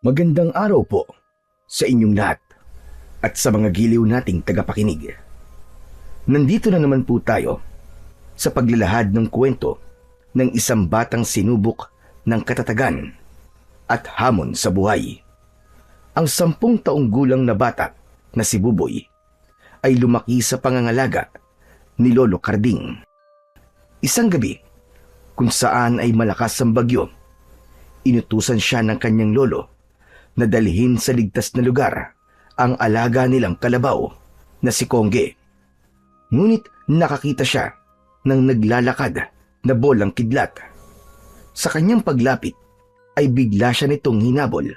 Magandang araw po sa inyong lahat at sa mga giliw nating tagapakinig. Nandito na naman po tayo sa paglalahad ng kwento ng isang batang sinubok ng katatagan at hamon sa buhay. Ang 10 taong gulang na bata na si Buboy ay lumaki sa pangangalaga ni Lolo Carding. Isang gabi kung saan ay malakas ang bagyo, inutusan siya ng kanyang lolo na dalhin sa ligtas na lugar ang alaga nilang kalabaw na si Kongge. Ngunit nakakita siya ng naglalakad na bolang kidlat. Sa kanyang paglapit ay bigla siya nitong hinabol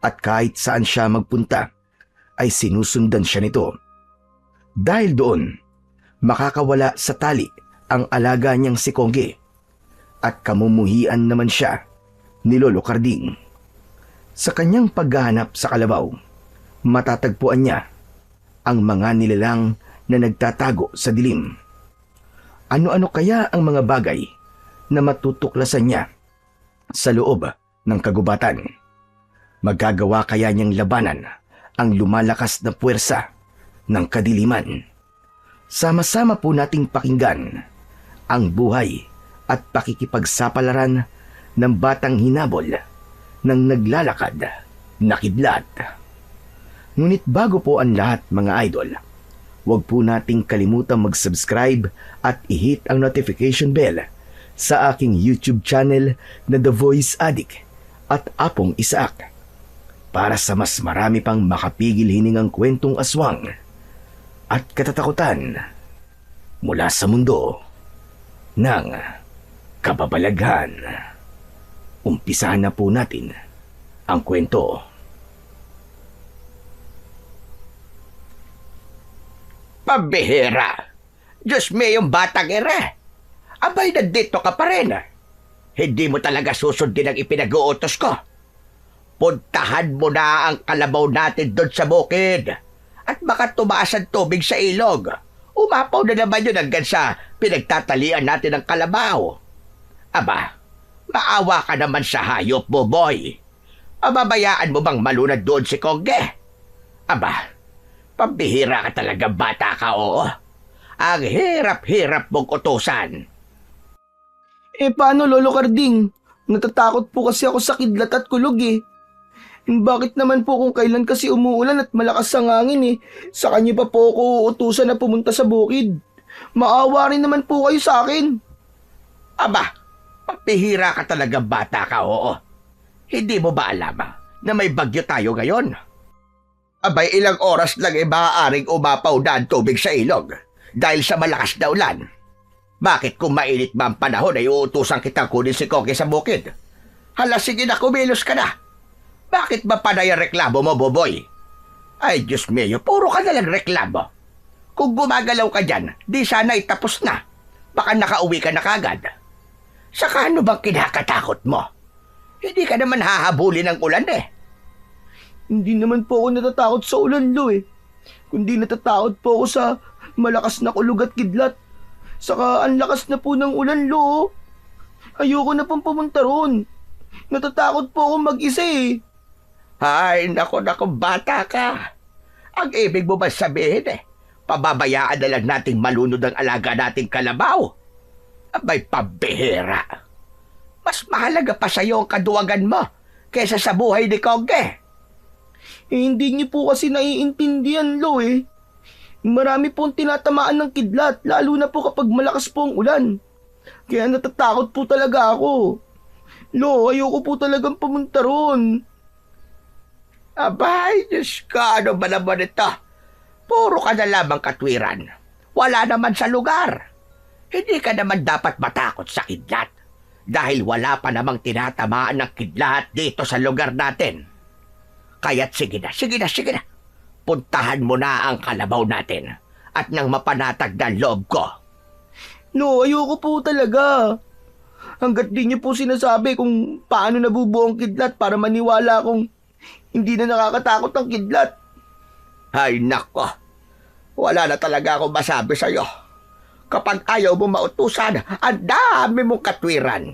at kahit saan siya magpunta ay sinusundan siya nito. Dahil doon, makakawala sa tali ang alaga niyang si Kongge at kamumuhian naman siya ni Lolo Carding. Sa kanyang paghahanap sa kalabaw, matatagpuan niya ang mga nilalang na nagtatago sa dilim. Ano-ano kaya ang mga bagay na matutuklasan niya sa loob ng kagubatan? Magagawa kaya niyang labanan ang lumalakas na puwersa ng kadiliman? Sama-sama po nating pakinggan ang buhay at pakikipagsapalaran ng batang hinabol ng naglalakad na kidlat. Ngunit bago po ang lahat mga idol, huwag po nating kalimutang mag-subscribe at i-hit ang notification bell sa aking YouTube channel na The Voice Addict at Apong Isaak para sa mas marami pang makapigil hiningang kwentong aswang at katatakutan mula sa mundo ng kababalaghan. Umpisahan na po natin ang kwento. Pambihira! Diyos mo yung batang ere! Abay, nandito ka pa rin. Hindi mo talaga susundin ang ipinag-uutos ko. Puntahan mo na ang kalabaw natin doon sa bukid. At baka tumaas ang tubig sa ilog. Umapaw na naman yun hanggang sa pinagtatalian natin ng kalabaw. Aba, maawa ka naman sa hayop mo, boy. Pababayaan mo bang malunad doon si Kongge? Aba, pambihira ka talaga bata ka, oo. Ang hirap-hirap mong utusan. Paano, Lolo Carding? Natatakot po kasi ako sa kidlat at kulog eh. Bakit naman po kung kailan kasi umuulan at malakas ang hangin eh, sa kanya pa po ako uutusan na pumunta sa bukid? Maawa rin naman po kayo sa akin. Aba, pambihira ka talaga bata ka, oo. Hindi mo ba alam na may bagyo tayo ngayon? Abay, ilang oras lang maaaring umapaw na ang tubig sa ilog dahil sa malakas na ulan. Bakit kung mainit ba ang panahon ay uutusan kitang kunin si Kongge sa bukid? Hala, sige na, kumilos ka na. Bakit ba panay ang reklamo mo, Boboy? Ay, Diyos mio, puro ka nalang reklamo. Kung gumagalaw ka dyan, di sana itapos na. Baka nakauwi ka na kagad. Saka ano bang kinakatakot mo? Hindi ka naman hahabulin ng ulan eh. Hindi naman po ako natatakot sa ulan, Lo eh. Kundi natatakot po ako sa malakas na kulog at kidlat. Saka ang lakas na po ng ulan, Lo. Ayoko na pong pumunta ron. Natatakot po ako mag-isa eh. Ay, nako, bata ka. Ang ibig mo ba sabihin eh, pababayaan na lang nating malunod ang alaga nating kalabaw? Abay, pambihira. Mas mahalaga pa sa'yo ang kaduwagan mo kaysa sa buhay ni Kongge. Hindi niyo po kasi naiintindihan, Lo eh. Marami pong tinatamaan ng kidlat, lalo na po kapag malakas po ang ulan. Kaya natatakot po talaga ako. Lo, ayoko po talagang pumunta ron. Abay, Diyos ka, ano ba naman ito? Puro ka na lamang katwiran. Wala naman sa lugar. Hindi ka naman dapat matakot sa kidlat dahil wala pa namang tinatamaan ng kidlat dito sa lugar natin. Kaya't sige na. Puntahan mo na ang kalabaw natin at nang mapanatag na loob ko. No, ayoko po talaga. Hanggat di niyo po sinasabi kung paano nabubuo ang kidlat para maniwala akong hindi na nakakatakot ang kidlat. Ay nako, wala na talaga akong masabi sa'yo. Kapag ayaw mo mautusan, ang dami mong katwiran.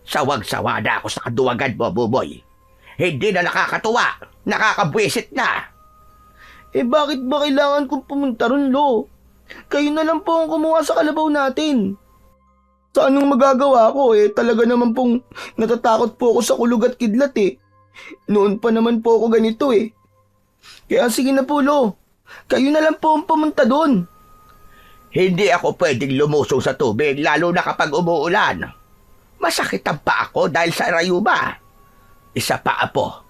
Sawag-sawa na ako sa kaduwagan mo, Buboy. Hindi na nakakatuwa. Nakakabwisit na. Bakit ba kailangan kong pumunta ron, Lo? Kayo na lang po ang kumuha sa kalabaw natin. Sa anong magagawa ko talaga naman pong natatakot po ako sa kulog at kidlat Noon pa naman po ako ganito Kaya sige na po, Lo. Kayo na lang po ang pumunta doon. Hindi ako pwedeng lumusong sa tubig lalo na kapag umuulan. Masakit ang paa ko dahil sa rayuma. Isa pa, Apo.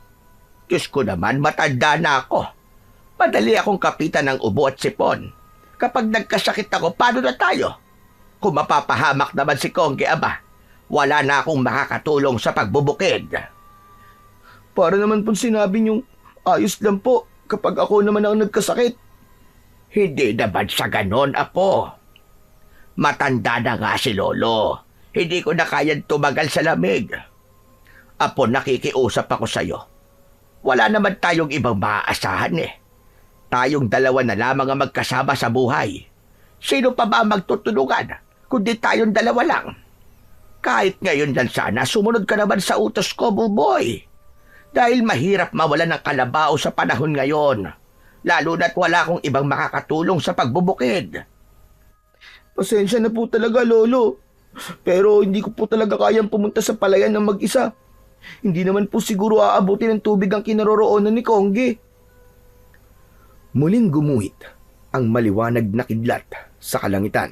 Diyos ko naman, matanda na ako. Madali akong kapitan ng ubo at sipon. Kapag nagkasakit ako, paano na tayo? Kung mapapahamak naman si Kongge, Aba, wala na akong makakatulong sa pagbubukid. Para naman po sinabi niyong ayos lang po kapag ako naman ang nagkasakit. Hindi naman sa ganon, Apo. Matanda na nga si Lolo. Hindi ko na kayang tumagal sa lamig. Apo, nakikiusap ako sa'yo. Wala naman tayong ibang maaasahan Tayong dalawa na lamang ang magkasama sa buhay. Sino pa ba ang magtutulungan, kundi tayong dalawa lang? Kahit ngayon lang sana, sumunod ka naman sa utos ko, Buboy. Dahil mahirap mawalan ng kalabaw sa panahon ngayon. Lalo na't wala akong ibang makakatulong sa pagbubukid. Pasensya na po talaga, Lolo. Pero hindi ko po talaga kayang pumunta sa palayan ng mag-isa. Hindi naman po siguro aabuti ng tubig ang kinaroroonan ni Kongge. Muling gumuhit ang maliwanag na kidlat sa kalangitan.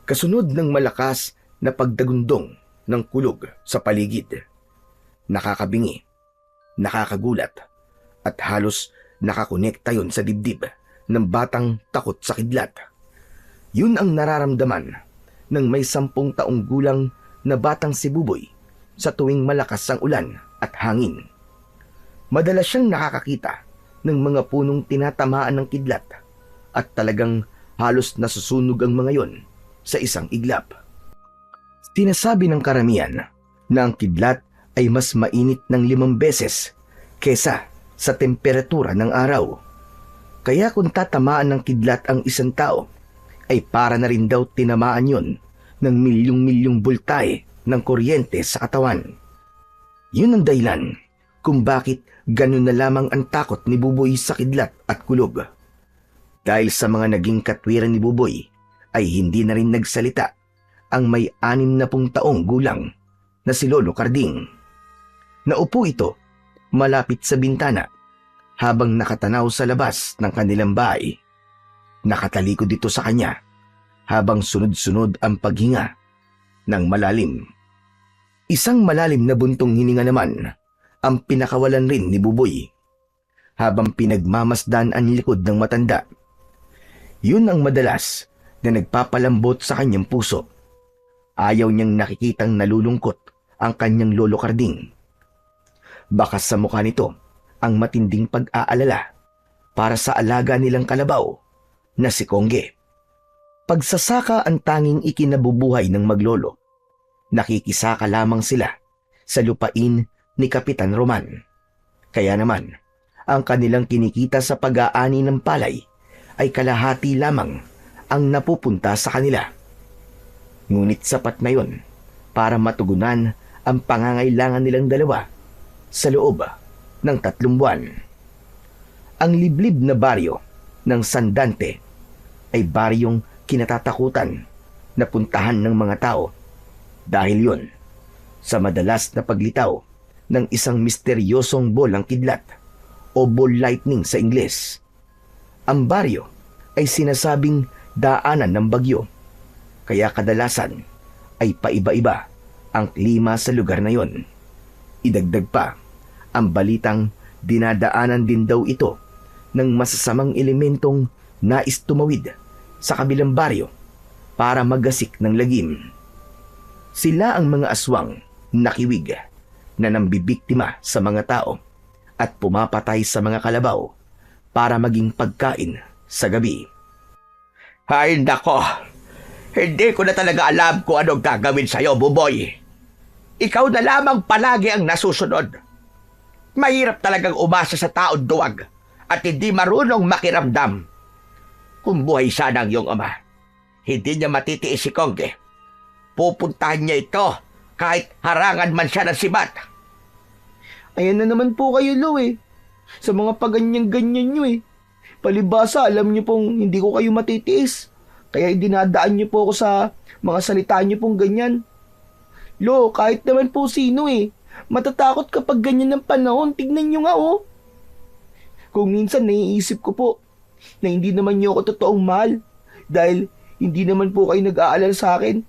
Kasunod ng malakas na pagdagundong ng kulog sa paligid. Nakakabingi, nakakagulat, at halos nakakonekta yon sa dibdib ng batang takot sa kidlat. Yun ang nararamdaman ng may 10 taong gulang na batang si Buboy sa tuwing malakas ang ulan at hangin. Madalas siyang nakakakita ng mga punong tinatamaan ng kidlat at talagang halos nasusunog ang mga yon sa isang iglap. Sinasabi ng karamihan na ang kidlat ay mas mainit ng 5 beses kesa sa temperatura ng araw. Kaya kung tatamaan ng kidlat ang isang tao, ay para na rin daw tinamaan yon ng milyong-milyong bultahe ng kuryente sa katawan. Yun ang dahilan kung bakit ganun na lamang ang takot ni Buboy sa kidlat at kulog. Dahil sa mga naging katwiran ni Buboy, ay hindi na rin nagsalita ang may 60 taong gulang na si Lolo Carding. Naupo ito malapit sa bintana habang nakatanaw sa labas ng kanilang bahay. Nakatalikod dito sa kanya habang sunod-sunod ang paghinga ng malalim. Isang malalim na buntong hininga naman ang pinakawalan rin ni Buboy habang pinagmamasdan ang likod ng matanda. Yun ang madalas na nagpapalambot sa kanyang puso. Ayaw niyang nakikitang nalulungkot ang kanyang Lolo Carding. Baka sa mukha nito ang matinding pag-aalala para sa alaga nilang kalabaw na si Kongge. Pagsasaka ang tanging ikinabubuhay ng maglolo. Nakikisaka lamang sila sa lupain ni Kapitan Roman. Kaya naman, ang kanilang kinikita sa pag-aani ng palay ay kalahati lamang ang napupunta sa kanila. Ngunit sapat na yon para matugunan ang pangangailangan nilang dalawa sa loob ng 3 buwan. Ang liblib na baryo ng Sandante ay baryong kinatatakutan na puntahan ng mga tao dahil yon sa madalas na paglitaw ng isang misteryosong bolang kidlat o ball lightning sa Ingles. Ang baryo ay sinasabing daanan ng bagyo, kaya kadalasan ay paiba-iba ang klima sa lugar na yon. Idagdag pa ang balitang dinadaanan din daw ito ng masasamang elementong nais tumawid sa kabilang baryo para magasik ng lagim. Sila ang mga aswang nakiwig na nambibiktima sa mga tao at pumapatay sa mga kalabaw para maging pagkain sa gabi. Ay nako, hindi ko na talaga alam kung anong gagawin sa'yo, Buboy. Ikaw na lamang palagi ang nasusunod. Mahirap talagang umasa sa taong duwag at hindi marunong makiramdam. Kung buhay sana ang iyong ama, hindi niya matitiis si Kongge. Pupuntahan niya ito kahit harangan man siya ng sibat. Ayan na naman po kayo, Lo eh. Sa mga paganyan-ganyan nyo eh. Palibasa, alam nyo pong hindi ko kayo matitiis. Kaya dinadaan nyo po ako sa mga salita nyo pong ganyan. Lo, kahit naman po sino eh. Matatakot kapag ganyan ng panahon. Tignan nyo nga oh. Kung minsan naiisip ko po na hindi naman nyo ako totoong mahal. Dahil hindi naman po kayo nag-aalala sa akin.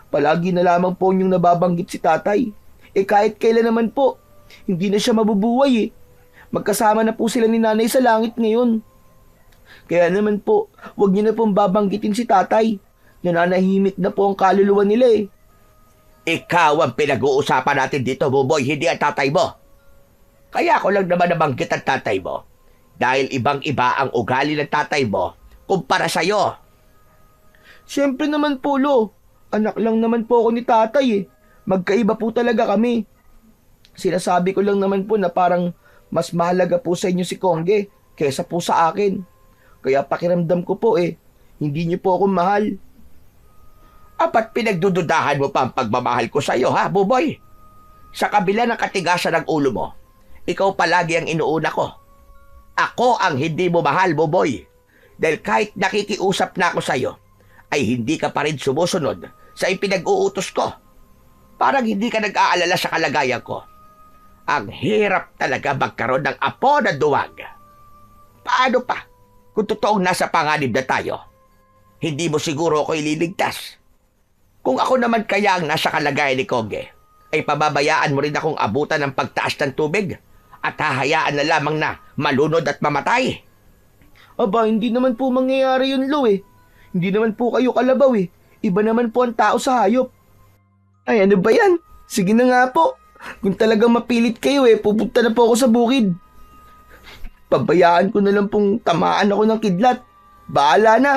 Palagi na lamang po nyong nababanggit si tatay. Kahit kailan naman po, hindi na siya mabubuhay eh. Magkasama na po sila ni nanay sa langit ngayon. Kaya naman po, huwag niyo na pong babanggitin si tatay. Nananahimik na po ang kaluluwa nila eh. Ikaw ang pinag-uusapan natin dito, Buboy, hindi ang tatay mo. Kaya ako lang naman nabanggit ang tatay mo. Dahil ibang-iba ang ugali ng tatay mo kumpara sa'yo. Siyempre naman po, Lo. Anak lang naman po ako ni tatay eh. Magkaiba po talaga kami. Sinasabi ko lang naman po na parang mas mahalaga po sa inyo si Kongge kaysa po sa akin. Kaya pakiramdam ko po eh, hindi niyo po ako mahal. Apat pinagdududahan mo pa ang pagmamahal ko sa'yo, ha, Buboy? Sa kabila ng katigasan ng ulo mo, ikaw palagi ang inuuna ko. Ako ang hindi mo mahal, Buboy. Dahil kahit nakikiusap na ako sa'yo, ay hindi ka pa rin sumusunod sa ipinag-uutos ko. Parang hindi ka nag-aalala sa kalagayan ko. Ang hirap talaga magkaroon ng apo na duwag. Paano pa kung totoong nasa panganib na tayo? Hindi mo siguro ako ililigtas. Kung ako naman kaya ang nasa kalagayan ni Kongge, ay pababayaan mo rin akong abutan ng pagtaas ng tubig at hahayaan na lamang na malunod at mamatay. Aba, hindi naman po mangyayari yun, Lo eh. Hindi naman po kayo kalabaw eh. Iba naman po ang tao sa hayop. Ay, ano ba yan? Sige na nga po. Kung talagang mapilit kayo eh, pupunta na po ako sa bukid. Pabayaan ko na lang pong tamaan ako ng kidlat. Bahala na.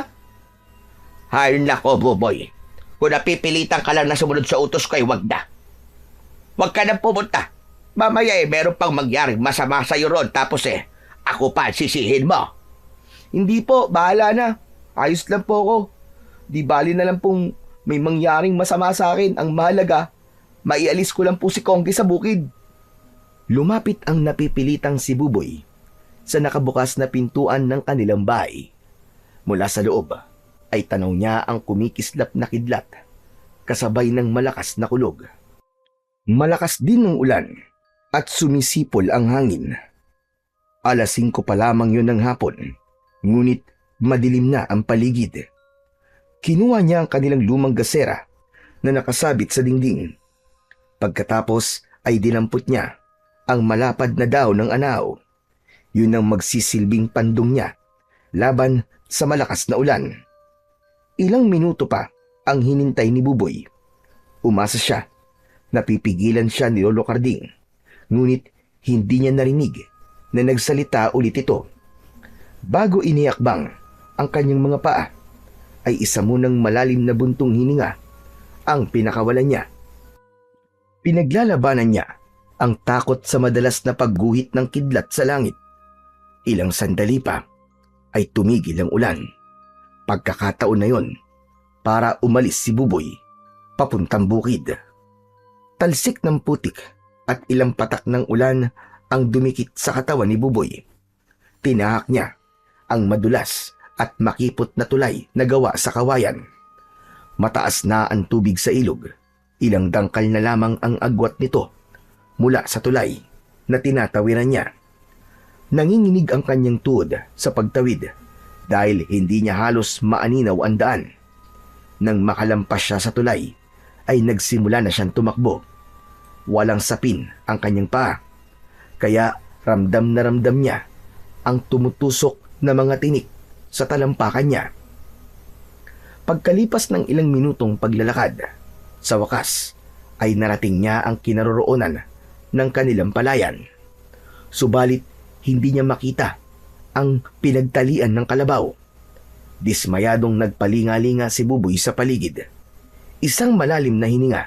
Hay nako, Buboy. Kung napipilitan ka lang na sumunod sa utos ko, ay wag na. Wag ka nang pumunta. Mamaya meron pang mangyaring masama sa'yo ron, tapos ako pa sisihin mo. Hindi po, bahala na. Ayos lang po ako. Di bali na lang pong may mangyaring masama sa akin. Ang mahalaga, maialis ko lang po si Kongge sa bukid. Lumapit ang napipilitang si Buboy sa nakabukas na pintuan ng kanilang bahay. Mula sa loob ay tanaw niya ang kumikislap na kidlat kasabay ng malakas na kulog. Malakas din ang ulan at sumisipol ang hangin. 5:00 pa lamang yun ng hapon, ngunit madilim na ang paligid. Kinuha niya ang kanilang lumang gasera na nakasabit sa dingding. Pagkatapos ay dinampot niya ang malapad na daw ng anaw. Yun ang magsisilbing pandong niya laban sa malakas na ulan. Ilang minuto pa ang hinintay ni Buboy. Umasa siya. Napipigilan siya ni Lolo Carding. Ngunit hindi niya narinig na nagsalita ulit ito. Bago iniakbang ang kanyang mga paa, ay isa munang malalim na buntong hininga ang pinakawalan niya. Pinaglalabanan niya ang takot sa madalas na pagguhit ng kidlat sa langit. Ilang sandali pa ay tumigil ang ulan. Pagkakataon na yon para umalis si Buboy papuntang bukid. Talsik ng putik at ilang patak ng ulan ang dumikit sa katawan ni Buboy. Tinahak niya ang madulas at makipot na tulay na gawa sa kawayan. Mataas na ang tubig sa ilog. Ilang dangkal na lamang ang agwat nito mula sa tulay na tinatawiran niya. Nanginginig ang kanyang tuhod sa pagtawid dahil hindi niya halos maaninaw ang daan. Nang makalampas siya sa tulay, ay nagsimula na siyang tumakbo. Walang sapin ang kanyang paa, kaya ramdam na ramdam niya ang tumutusok na mga tinik sa talampakan niya. Pagkalipas ng ilang minutong paglalakad, sa wakas ay narating niya ang kinaroroonan ng kanilang palayan. Subalit hindi niya makita ang pinagtalian ng kalabaw. Dismayadong nagpalinga-linga si Buboy sa paligid. Isang malalim na hininga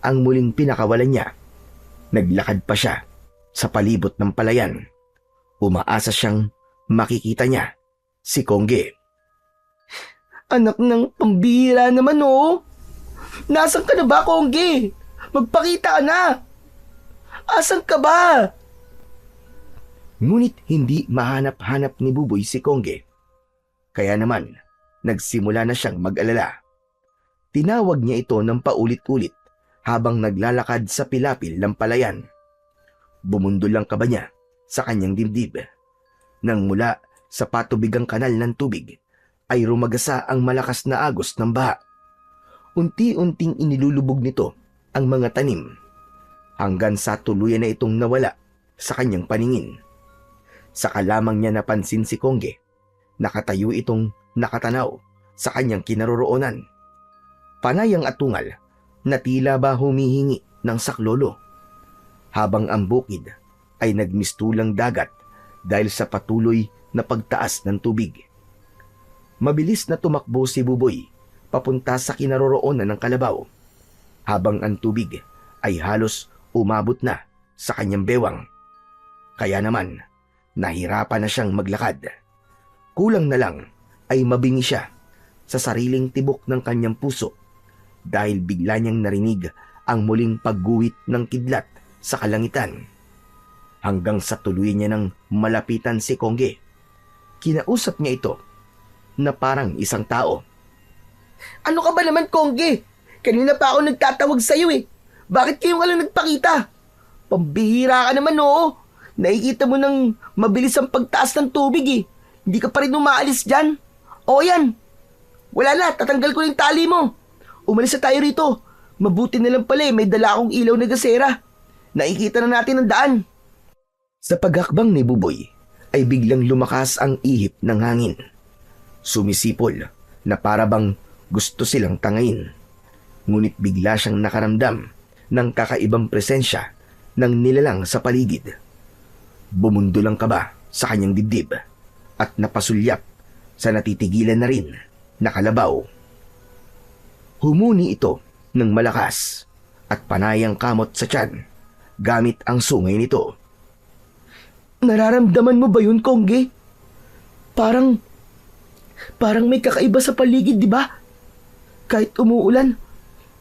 ang muling pinakawalan niya. Naglakad pa siya sa palibot ng palayan. Umaasa siyang makikita niya si Kongge. Anak ng pambihira naman oh. Nasaan ka na ba, Kongge? Magpakita ka na. Asan ka ba? Ngunit hindi mahanap-hanap ni Buboy si Kongge. Kaya naman, nagsimula na siyang mag-alala. Tinawag niya ito ng paulit-ulit habang naglalakad sa pilapil ng palayan. Bumundol ang kaba niya sa kanyang dibdib. Nang mula sa patubigang kanal ng tubig ay rumagasa ang malakas na agos ng baha. Unti-unting inilulubog nito ang mga tanim hanggang sa tuluyan na itong nawala sa kanyang paningin. Saka lamang niya napansin si Kongge. Nakatayo itong nakatanaw sa kanyang kinaroroonan. Panay ang atungal na tila ba humihingi ng saklolo, habang ang bukid ay nagmistulang dagat dahil sa patuloy na pagtaas ng tubig. Mabilis na tumakbo si Buboy papunta sa kinaroroonan ng kalabaw, habang ang tubig ay halos umabot na sa kanyang bewang. Kaya naman, nahirapan na siyang maglakad. Kulang na lang ay mabingi siya sa sariling tibok ng kanyang puso dahil bigla niyang narinig ang muling pagguhit ng kidlat sa kalangitan. Hanggang sa tuluyan niya ng malapitan si Kongge. Kinausap niya ito na parang isang tao. Ano ka ba naman, Kongge? Kanina pa ako nagtatawag sa'yo eh. Bakit kayo ka lang nagpakita? Pambihira ka naman, oo. Nakikita mo nang mabilis ang pagtaas ng tubig eh. Hindi ka pa rin umaalis dyan. O yan. Wala na, tatanggal ko yung tali mo. Umalis na tayo rito. Mabuti na lang pala eh, may dala akong ilaw na gasera. Nakikita na natin ang daan. Sa paghakbang ni Buboy ay biglang lumakas ang ihip ng hangin. Sumisipol na parabang gusto silang tangayin. Ngunit bigla siyang nakaramdam ng kakaibang presensya ng nilalang sa paligid. Bumundol ang kaba sa kanyang dibdib at napasulyap sa natitigilan na rin na kalabaw. Humuni ito ng malakas at panayang kamot sa tiyan gamit ang sungay nito. Nararamdaman mo ba yun, Kongge? Parang may kakaiba sa paligid, di ba? Kahit umuulan,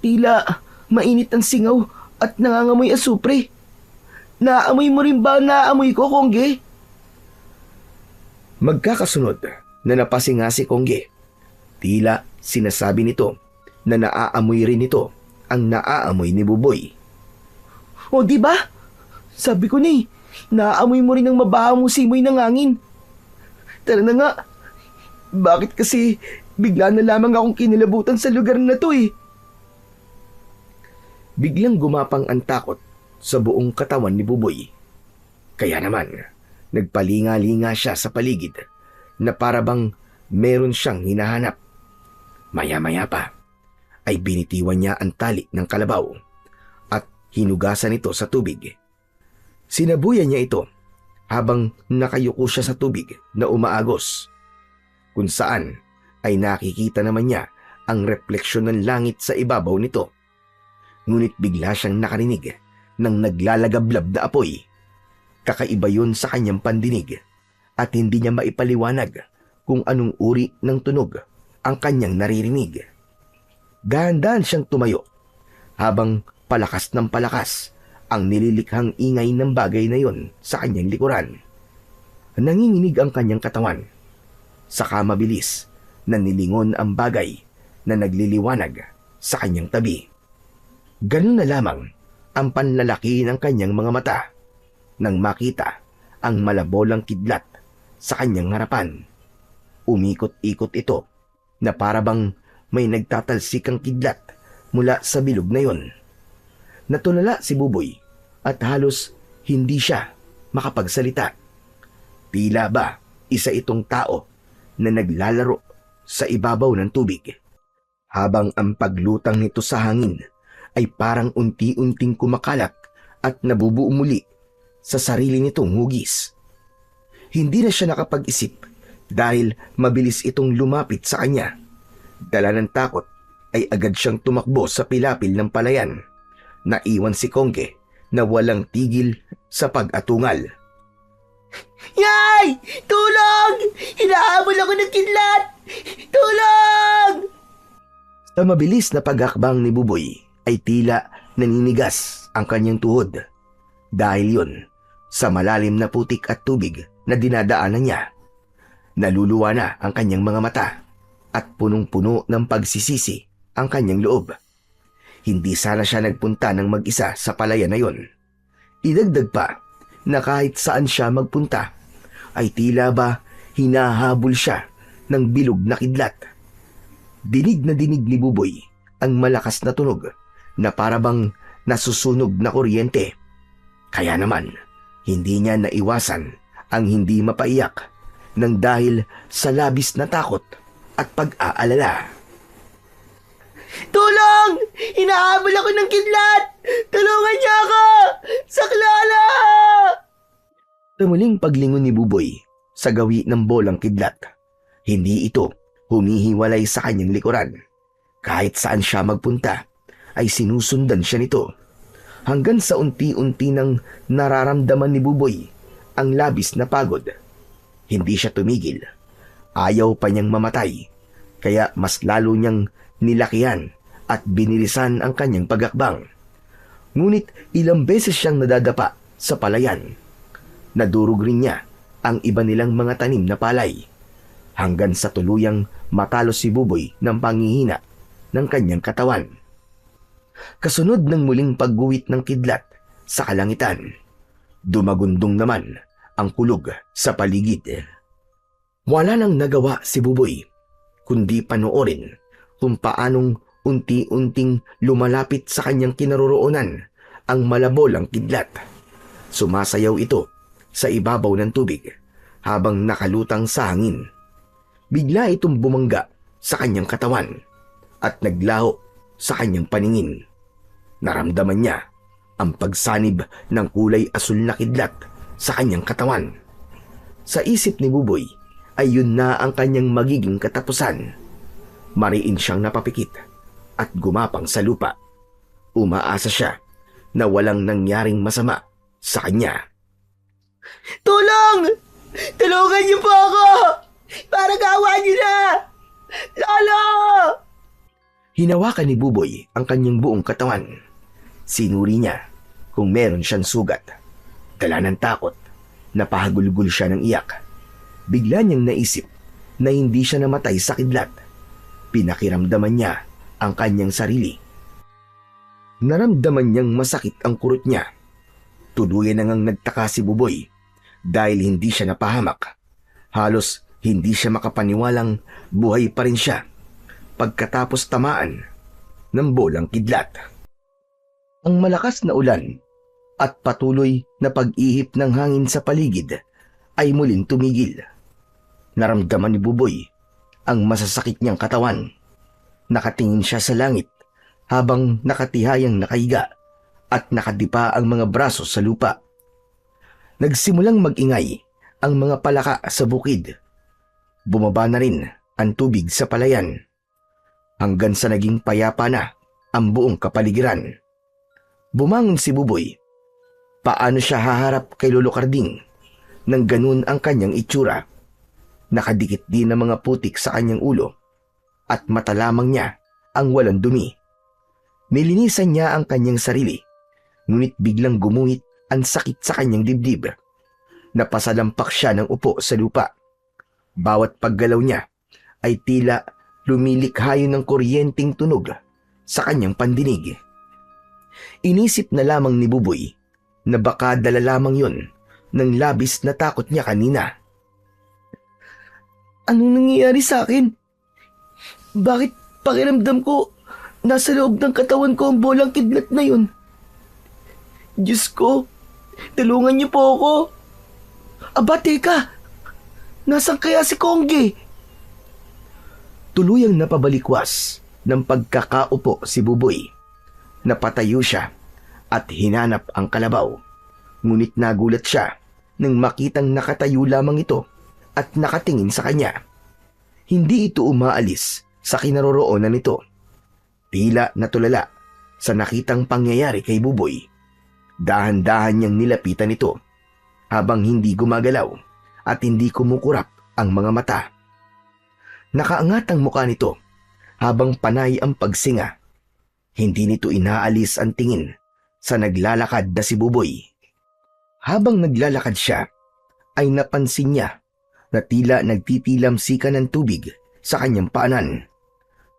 tila mainit ang singaw at nangangamoy asupre. Naamoy mo rin ba naamoy ko, Kongge? Magkakasunod na napasinga si Kongge. Tila sinasabi nito na naaamoy rin ito ang naaamoy ni Buboy. O di ba? Sabi ko ni, naamoy mo rin ang mabahang simoy ng hangin. Tara na nga. Bakit kasi bigla na lamang akong kinilabutan sa lugar na to eh? Biglang gumapang ang takot sa buong katawan ni Buboy. Kaya naman, nagpalinga-linga siya sa paligid na parabang meron siyang hinahanap. Maya-maya pa ay binitiwan niya ang tali ng kalabaw at hinugasan ito sa tubig. Sinabuyan niya ito habang nakayuko siya sa tubig na umaagos, kung saan ay nakikita naman niya ang refleksyon ng langit sa ibabaw nito. Ngunit bigla siyang nakarinig ng naglalagablab na apoy. Kakaiba yun sa kanyang pandinig at hindi niya maipaliwanag kung anong uri ng tunog ang kanyang naririnig. Dahan-dahan siyang tumayo habang palakas ng palakas ang nililikhang ingay ng bagay na yon sa kanyang likuran. Nanginginig ang kanyang katawan. Saka mabilis na nilingon ang bagay na nagliliwanag sa kanyang tabi. Ganun na lamang ang panlalaki ng kanyang mga mata nang makita ang malabolang kidlat sa kanyang harapan. Umikot-ikot ito na parabang may nagtatalsikang kidlat mula sa bilog na yon. Natulala si Buboy at halos hindi siya makapagsalita. Tila ba isa itong tao na naglalaro sa ibabaw ng tubig, habang ang paglutang nito sa hangin ay parang unti-unting kumakalat at nabubuo muli sa sarili nitong hugis. Hindi na siya nakapag-isip dahil mabilis itong lumapit sa kanya. Dala ng takot ay agad siyang tumakbo sa pilapil ng palayan. Naiwan si Kongge na walang tigil sa pag-atungal. Yay! Tulong! Hinahabol ako ng kidlat! Tulong! Sa mabilis na paghakbang ni Buboy ay tila naninigas ang kanyang tuhod. Dahil yun, sa malalim na putik at tubig na dinadaanan niya. Naluluwa na ang kanyang mga mata at punong-puno ng pagsisisi ang kanyang loob. Hindi sana siya nagpunta ng mag-isa sa palayan na yon. Idagdag pa na kahit saan siya magpunta ay tila ba hinahabol siya ng bilog na kidlat. Dinig na dinig ni Buboy ang malakas na tunog na parabang nasusunog na kuryente. Kaya naman, hindi niya naiwasan ang hindi mapaiyak nang dahil sa labis na takot at pag-aalala. Tulong! Hinahabol ako ng kidlat! Tulungan niyo ako! Saklala! Sa muling paglingon ni Buboy sa gawi ng bolang kidlat, hindi ito humihiwalay sa kanyang likuran. Kahit saan siya magpunta, ay sinusundan siya nito. Hanggang sa unti-unti nang nararamdaman ni Buboy ang labis na pagod. Hindi siya tumigil. Ayaw pa niyang mamatay, kaya mas lalo niyang nilakihan at binilisan ang kanyang pagakbang. Ngunit ilang beses siyang nadadapa sa palayan. Nadurog rin niya ang iba nilang mga tanim na palay, hanggang sa tuluyang matalo si Buboy ng panghihina ng kanyang katawan. Kasunod ng muling pagguwit ng kidlat sa kalangitan, dumagundong naman ang kulog sa paligid. Wala nang nagawa si Buboy kundi panoorin kung paanong unti-unting lumalapit sa kanyang kinaroroonan ang malabolang kidlat. Sumasayaw ito sa ibabaw ng tubig habang nakalutang sa hangin. Bigla itong bumangga sa kanyang katawan at naglaho sa kanyang paningin. Naramdaman niya ang pagsanib ng kulay asul na kidlat sa kanyang katawan. Sa isip ni Buboy ay yun na ang kanyang magiging katapusan. Mariin siyang napapikit at gumapang sa lupa. Umaasa siya na walang nangyaring masama sa kanya. Tulong! Tulungan niyo po ako! Para gawa niyo na! Lolo! Hinawakan ni Buboy ang kanyang buong katawan. Sinuri niya kung meron siyang sugat. Dala ng takot, napahagulgul siya ng iyak. Bigla niyang naisip na hindi siya namatay sa kidlat. Pinakiramdaman niya ang kanyang sarili. Naramdaman niyang masakit ang kurot niya. Tuluyan na ngang nagtaka si Buboy dahil hindi siya napahamak. Halos hindi siya makapaniwalang buhay pa rin siya pagkatapos tamaan ng bolang kidlat. Ang malakas na ulan at patuloy na pag-ihip ng hangin sa paligid ay muling tumigil. Naramdaman ni Buboy ang masasakit niyang katawan. Nakatingin siya sa langit habang nakatihayang nakahiga at nakadipa ang mga braso sa lupa. Nagsimulang mag-ingay ang mga palaka sa bukid. Bumaba na rin ang tubig sa palayan hanggang sa naging payapa na ang buong kapaligiran. Bumangon si Buboy. Paano siya haharap kay Lolo Carding nang ganun ang kanyang itsura? Nakadikit din ang mga putik sa kanyang ulo at mata lamang niya ang walang dumi. Nilinisan niya ang kanyang sarili, ngunit biglang gumuhit ang sakit sa kanyang dibdib. Napasalampak siya ng upo sa lupa. Bawat paggalaw niya ay tila lumilikhayo ng kuryenteng tunog sa kanyang pandinig. Inisip na lamang ni Buboy na baka dala lamang yun ng labis na takot niya kanina. Anong nangyayari sa akin? Bakit pakiramdam ko nasa loob ng katawan ko ang bolang kidlat na yun? Diyos ko, tulungan niyo po ako. Aba, teka! Nasaan kaya si Kongge? Tuluyang napabalikwas ng pagkakaupo si Buboy. Napatayo siya at hinanap ang kalabaw. Ngunit nagulat siya nang makitang nakatayo lamang ito at nakatingin sa kanya. Hindi ito umaalis sa kinaroroonan nito. Tila natulala sa nakitang pangyayari kay Buboy. Dahan-dahan niyang nilapitan ito habang hindi gumagalaw at hindi kumukurap ang mga mata. Nakaangat ang mukha nito habang panay ang pagsinga. Hindi nito inaalis ang tingin sa naglalakad na si Buboy. Habang naglalakad siya, ay napansin niya na tila nagtitilamsikan ng tubig sa kanyang paanan.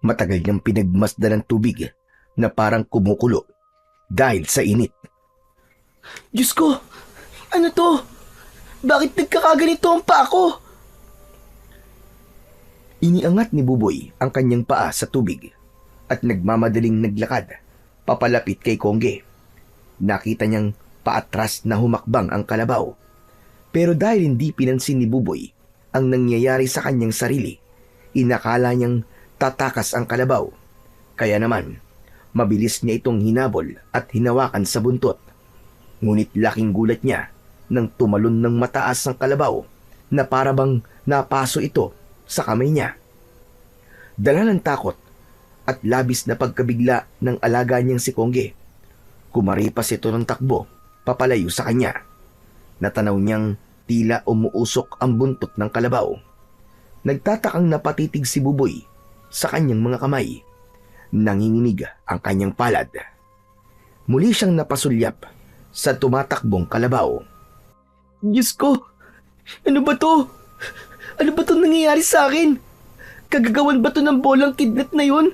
Matagal niyang pinagmasdan ng tubig na parang kumukulo dahil sa init. Diyos ko! Ano to? Bakit nagkakaganito ang paa ko? Iniangat ni Buboy ang kanyang paa sa tubig at nagmamadaling naglakad papalapit kay Kongge. Nakita niyang paatras na humakbang ang kalabaw. Pero dahil hindi pinansin ni Buboy ang nangyayari sa kanyang sarili, inakala niyang tatakas ang kalabaw. Kaya naman, mabilis niya itong hinabol at hinawakan sa buntot. Ngunit laking gulat niya nang tumalon ng mataas ang kalabaw na parabang napaso ito sa kamay niya. Dala ng takot at labis na pagkabigla ng alaga niyang si Kongge, kumaripas ito ng takbo papalayo sa kanya. Natanaw niyang tila umuusok ang buntot ng kalabaw. Nagtatakang napatitig si Buboy sa kanyang mga kamay. Nanginginig ang kanyang palad. Muli siyang napasulyap sa tumatakbong kalabaw. Diyos ko! Ano ba to? Ano ba to nangyayari sa akin? Kagagawan ba to ng bolang kidlat na yun?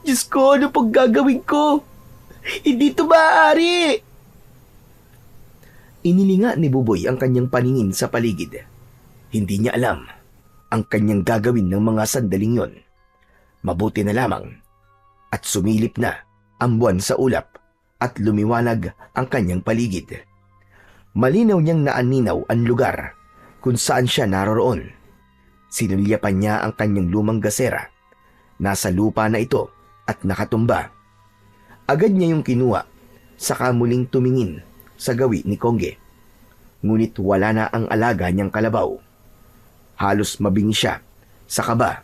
Diyos ko, ano pag gagawin ko? Hindi to maaari! Inilinga ni Buboy ang kanyang paningin sa paligid. Hindi niya alam ang kanyang gagawin ng mga sandaling yon. Mabuti na lamang at sumilip na ang buwan sa ulap at lumiwanag ang kanyang paligid. Malinaw niyang naaninaw ang lugar kung saan siya naroroon. Sinulyapan niya ang kanyang lumang gasera. Nasa lupa na ito at nakatumba. Agad niya yung kinuha, saka muling tumingin sa gawi ni Kongge. Ngunit wala na ang alaga niyang kalabaw. Halos mabingi siya sa kaba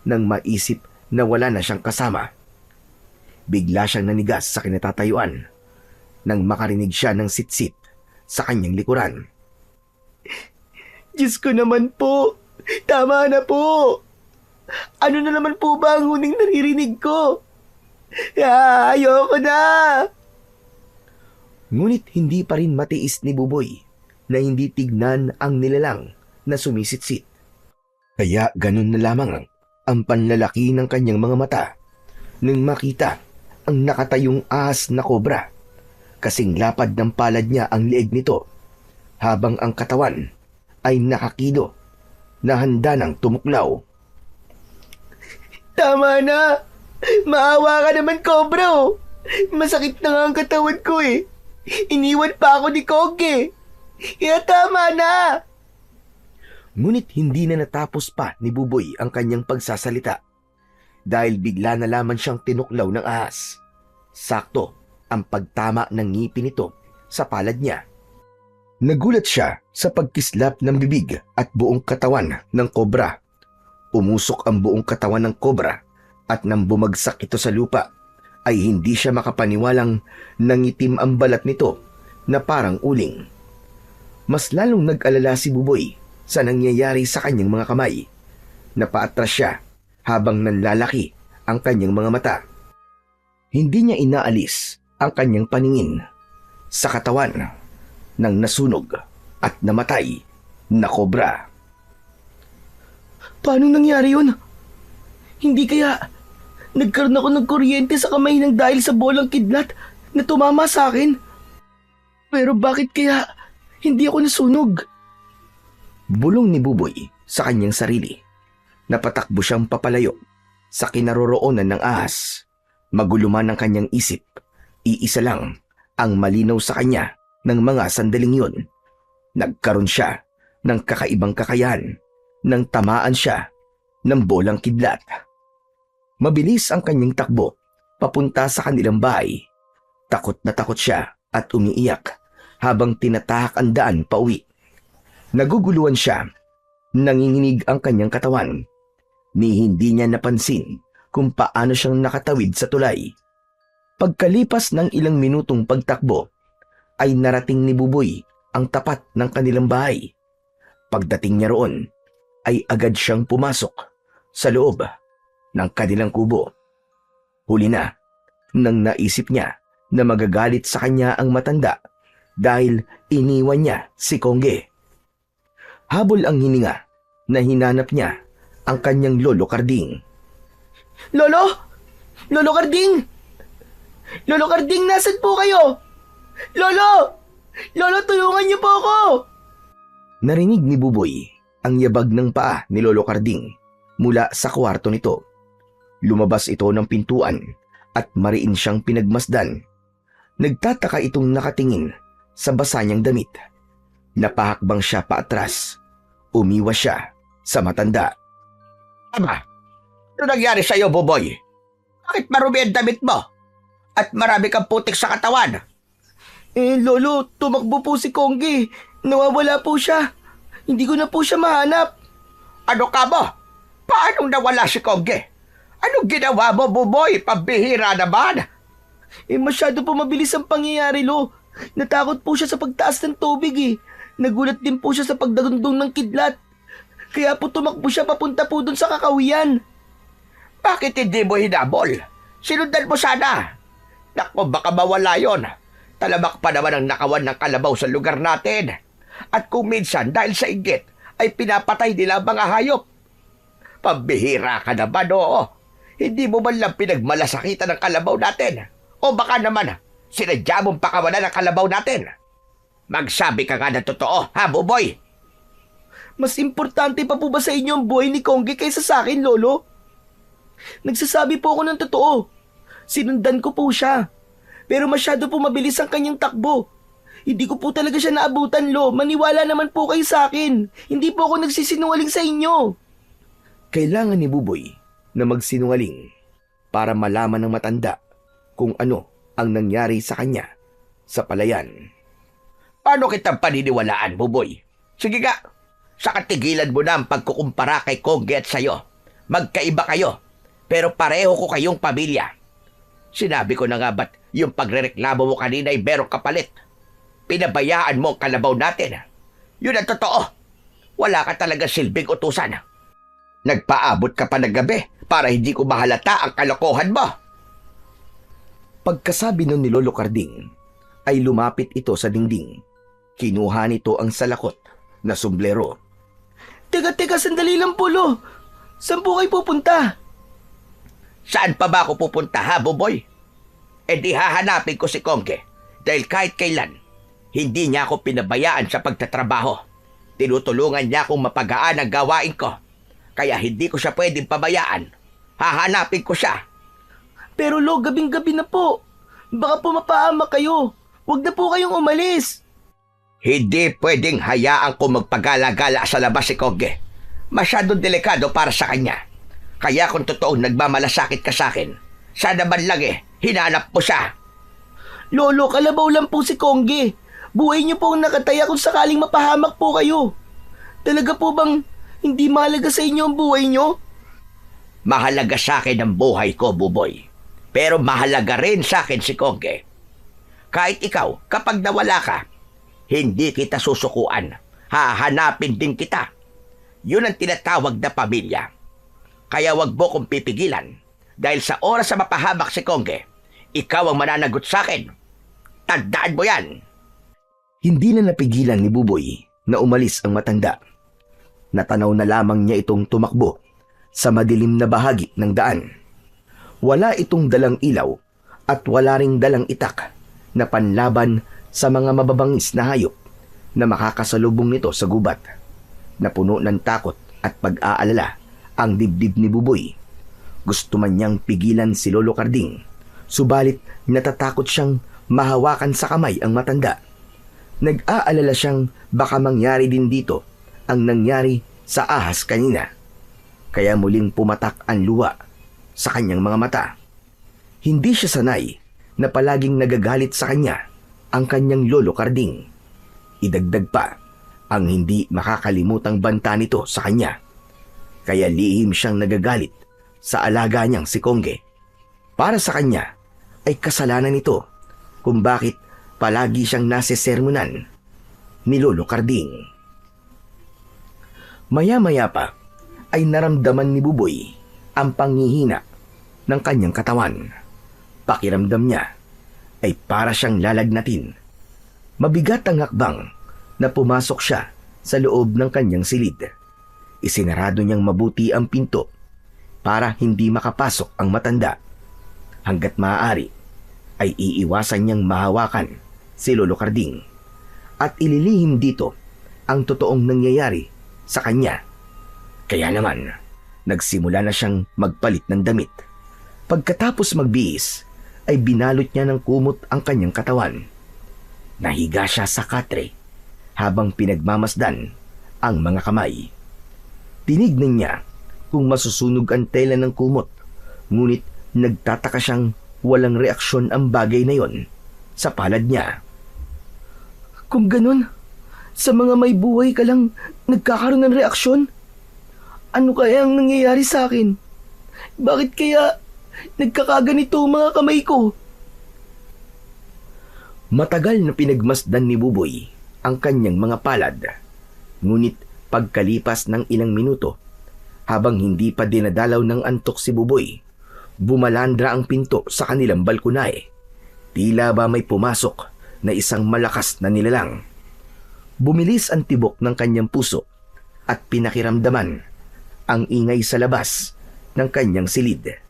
nang maisip na wala na siyang kasama. Bigla siyang nanigas sa kinatatayuan nang makarinig siya ng sitsit sa kanyang likuran. Diyos ko naman po! Tama na po! Ano na naman po ba ang huling naririnig ko? Ayoko na! Ngunit hindi pa rin matiis ni Buboy na hindi tignan ang nilalang na sumisitsit. Kaya ganun na lamang ang panlalaki ng kanyang mga mata nang makita ang nakatayong ahas na kobra. Kasing lapad ng palad niya ang leeg nito, habang ang katawan ay nakakilo na handa ng tumuklaw. Tama na! Maawa ka naman, Cobra! Oh. Masakit na nga ang katawan ko eh. Iniwan pa ako ni Kongge. Kaya tama na! Ngunit hindi na natapos pa ni Buboy ang kanyang pagsasalita dahil bigla na lamang siyang tinuklaw ng ahas. Sakto ang pagtama ng ngipin nito sa palad niya. Nagulat siya sa pagkislap ng bibig at buong katawan ng kobra. Umusok ang buong katawan ng kobra at nang bumagsak ito sa lupa ay hindi siya makapaniwalang nangitim ang balat nito na parang uling. Mas lalong nag-alala si Buboy sa nangyayari sa kanyang mga kamay. Napaatras siya habang nanlalaki ang kanyang mga mata. Hindi niya inaalis ang kanyang paningin sa katawan ng nasunog at namatay na kobra. Paano nangyari yun? Hindi kaya nagkaroon ako ng kuryente sa kamay ng dahil sa bolang kidlat na tumama sa akin? Pero bakit kaya hindi ako nasunog? Bulong ni Buboy sa kanyang sarili. Napatakbo siyang papalayo sa kinaroroonan ng ahas. Magulo man ang kanyang isip, iisa lang ang malinaw sa kanya ng mga sandaling yun. Nagkaroon siya ng kakaibang kakayahan nang tamaan siya ng bolang kidlat. Mabilis ang kanyang takbo papunta sa kanilang bahay. Takot na takot siya at umiiyak habang tinatahak ang daan pauwi. Naguguluhan siya, nanginginig ang kanyang katawan. Ni hindi niya napansin kung paano siyang nakatawid sa tulay. Pagkalipas ng ilang minutong pagtakbo, ay narating ni Buboy ang tapat ng kanilang bahay. Pagdating niya roon, ay agad siyang pumasok sa loob ng kanilang kubo. Huli na, nang naisip niya na magagalit sa kanya ang matanda dahil iniwan niya si Kongge. Habol ang hininga na hinanap niya ang kanyang Lolo Karding. Lolo! Lolo Karding! Lolo Karding, nasan po kayo? Lolo! Lolo, tulungan niyo po ako! Narinig ni Buboy ang yabag ng paa ni Lolo Karding mula sa kwarto nito. Lumabas ito ng pintuan at mariin siyang pinagmasdan. Nagtataka itong nakatingin sa basa niyang damit. Napahakbang siya paatras. Umiwas siya sa matanda. Aba, ano nangyari sa'yo, Buboy? Bakit marumi ang damit mo? At marami kang putik sa katawan? Lolo, tumakbo po si Kongge. Nawawala po siya. Hindi ko na po siya mahanap. Ano ka mo? Paanong nawala si Kongge? Anong ginawa mo, Buboy? Pambihira naman! Masyado po mabilis ang pangyayari, Lo. Natakot po siya sa pagtaas ng tubig eh. Nagulat din po siya sa pagdagundong ng kidlat. Kaya po tumakbo siya papunta po dun sa kakawiyan. Bakit hindi mo hinabol? Sinundan mo sana. Naku, baka mawala yon. Talamak pa naman ang nakawan ng kalabaw sa lugar natin. At kung minsan dahil sa inggit ay pinapatay nila ang mga hayop. Pambihira ka naman, oo. Hindi mo man lang pinagmalasakitan ng kalabaw natin. O baka naman, sinadya mong pakawalan ng kalabaw natin. Magsabi ka nga ng totoo, ha, Buboy? Mas importante pa po ba sa inyo ang buhay ni Kongge kaysa sa akin, Lolo? Nagsasabi po ako ng totoo. Sinundan ko po siya. Pero masyado po mabilis ang kanyang takbo. Hindi ko po talaga siya naabutan, Lo. Maniwala naman po kayo sa akin. Hindi po ako nagsisinungaling sa inyo. Kailangan ni Buboy na magsinungaling para malaman ng matanda kung ano ang nangyari sa kanya sa palayan. Paano kitang paniniwalaan, Buboy? Sige nga, sa katigilan mo na ang pagkukumpara kay Kongge at sa'yo. Magkaiba kayo, pero pareho ko kayong pamilya. Sinabi ko na nga ba't yung pagrereklamo mo kanina ay merong kapalit? Pinabayaan mo ang kalabaw natin. Yun ang totoo. Wala ka talaga silbing utusan. Nagpaabot ka pa ng gabi para hindi ko mahalata ang kalokohan mo. Pagkasabi nun ni Lolo Karding, ay lumapit ito sa dingding. Kinuha nito ang salakot na sombrero. Teka, sandali lang po, Lo. Saan po kayo pupunta? Saan pa ba ako pupunta, ha, Buboy? Di hahanapin ko si Kongge dahil kahit kailan, hindi niya ako pinabayaan sa pagtatrabaho. Tinutulungan niya akong mapagaan ang gawain ko. Kaya hindi ko siya pwedeng pabayaan. Hahanapin ko siya. Pero Lo, gabing-gabi na po. Baka po mapahama kayo. Huwag na po kayong umalis. Hindi pwedeng hayaan ko magpagala-gala sa labas si Kongge. Masyadong delikado para sa kanya. Kaya kung totoong nagmamalasakit ka sa akin, sana man lang hinanap mo siya. Lolo, kalabaw lang po si Kongge. Buhay niyo po ang nakataya kung sakaling mapahamak po kayo. Talaga po bang hindi mahalaga sa inyo ang buhay niyo? Mahalaga sa akin ang buhay ko, Buboy. Pero mahalaga rin sa akin si Kongge. Kahit ikaw, kapag nawala ka, hindi kita susukuan. Hahanapin din kita. Yun ang tinatawag na pamilya. Kaya wag mo kong pipigilan. Dahil sa oras na mapahamak si Kongge, ikaw ang mananagot sa akin. Tandaan mo yan. Hindi na napigilan ni Buboy na umalis ang matanda. Natanaw na lamang niya itong tumakbo sa madilim na bahagi ng daan. Wala itong dalang ilaw at wala ring dalang itak na panlaban sa mga mababangis na hayop na makakasalubong nito sa gubat. Napuno ng takot at pag-aalala ang dibdib ni Buboy. Gusto man niyang pigilan si Lolo Karding, subalit natatakot siyang mahawakan sa kamay ang matanda. Nag-aalala siyang baka mangyari din dito ang nangyari sa ahas kanina. Kaya muling pumatak ang luha sa kanyang mga mata. Hindi siya sanay na palaging nagagalit sa kanya ang kanyang Lolo Karding. Idagdag pa ang hindi makakalimutang banta nito sa kanya. Kaya lihim siyang nagagalit sa alaga niyang si Kongge. Para sa kanya ay kasalanan nito kung bakit palagi siyang nasesermonan ni Lolo Karding. Maya-maya pa ay naramdaman ni Buboy ang panghihina ng kanyang katawan. Pakiramdam niya ay para siyang lalagnatin. Mabigat ang hakbang na pumasok siya sa loob ng kanyang silid. Isinarado niyang mabuti ang pinto para hindi makapasok ang matanda. Hanggat maaari ay iiwasan niyang mahawakan si Lolo Carding at ililihim dito ang totoong nangyayari sa kanya. Kaya naman, nagsimula na siyang magpalit ng damit. Pagkatapos magbihis, ay binalot niya ng kumot ang kanyang katawan. Nahiga siya sa katre habang pinagmamasdan ang mga kamay. Tinignan niya kung masusunog ang tela ng kumot, ngunit nagtataka siyang walang reaksyon ang bagay na yon sa palad niya. Kung ganun, sa mga may buhay ka lang nagkakaroon ng reaksyon? Ano kaya ang nangyayari sa akin? Bakit kaya nagkakaganito ang mga kamay ko? Matagal na pinagmasdan ni Buboy ang kanyang mga palad. Ngunit pagkalipas ng ilang minuto, habang hindi pa dinadalaw ng antok si Buboy, bumalandra ang pinto sa kanilang balkonahe. Tila ba may pumasok na isang malakas na nilalang. Bumilis ang tibok ng kanyang puso at pinakiramdaman ang ingay sa labas ng kanyang silid.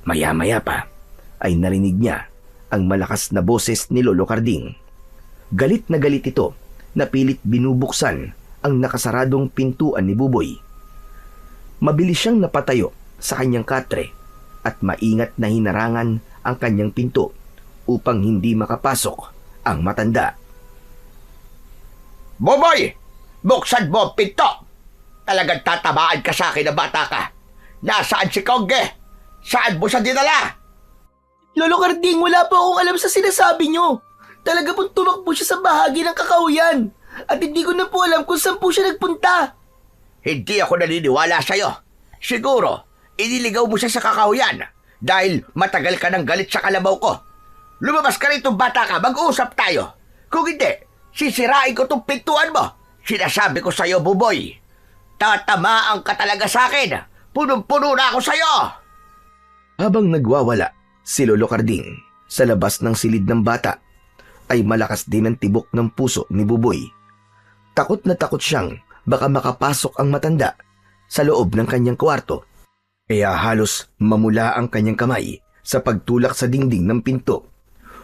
Maya-maya pa ay narinig niya ang malakas na boses ni Lolo Carding. Galit na galit ito na pilit binubuksan ang nakasaradong pintuan ni Buboy. Mabilis siyang napatayo sa kanyang katre at maingat na hinarangan ang kanyang pinto upang hindi makapasok ang matanda. Buboy! Buksan mo ang pinto! Talagang tatamaan ka sa akin na bata ka. Nasaan si Kongge? Saan mo siya dinala? Lolo Carding, wala po akong alam sa sinasabi nyo. Talaga pong tumakbo siya sa bahagi ng kakahuyan. At hindi ko na po alam kung saan po siya nagpunta. Hindi ako naniniwala sa'yo. Siguro, iniligaw mo siya sa kakahuyan dahil matagal ka ng galit sa kalabaw ko. Lumabas ka rito, bata ka, mag-usap tayo. Kung hindi, sisirain ko tong pintuan mo. Sinasabi ko sa'yo, Buboy. Tatamaan ka talaga sa akin. Punong-puno na ako sa'yo. Habang nagwawala si Lolo Carding sa labas ng silid ng bata, ay malakas din ang tibok ng puso ni Buboy. Takot na takot siyang baka makapasok ang matanda sa loob ng kanyang kwarto. Kaya halos mamula ang kanyang kamay sa pagtulak sa dingding ng pinto.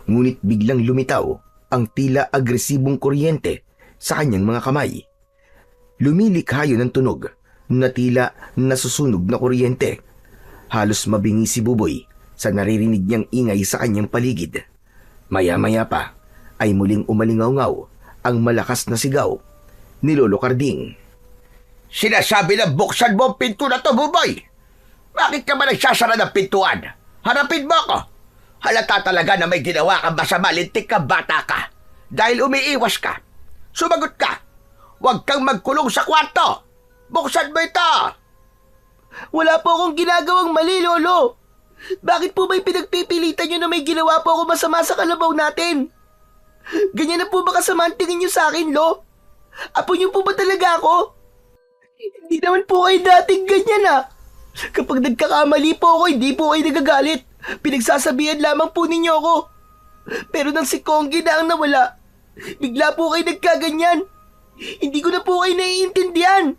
Ngunit biglang lumitaw ang tila agresibong kuryente sa kanyang mga kamay. Lumilikha yun ng tunog na tila nasusunog na kuryente. Halos mabingi si Buboy sa naririnig niyang ingay sa kanyang paligid. Maya-maya pa ay muling umalingaw-ngaw ang malakas na sigaw ni Lolo Carding. Sinasabi na buksan mo ang pinto na to, Buboy. Bakit ka ba nagsasara ng pintuan? Harapin mo ako. Halata talaga na may ginawa kang masama, lintik ka, bata ka. Dahil umiiwas ka. Sumagot ka. Huwag kang magkulong sa kwarto. Buksan mo ito. Wala po akong ginagawang mali, Lolo. Bakit po may pinagpipilitan nyo na may ginawa po ako masama sa kalabaw natin? Ganyan na po ba kasama ang tingin nyo sa akin, Lo? Apo nyo po ba talaga ako? Hindi naman po kayo dating ganyan, ah. Kapag nagkakamali po ako, hindi po kayo nagagalit. Pinagsasabihan lamang po ninyo ako. Pero nang si Konggi na ang nawala, bigla po kayo nagkaganyan. Hindi ko na po kayo naiintindihan.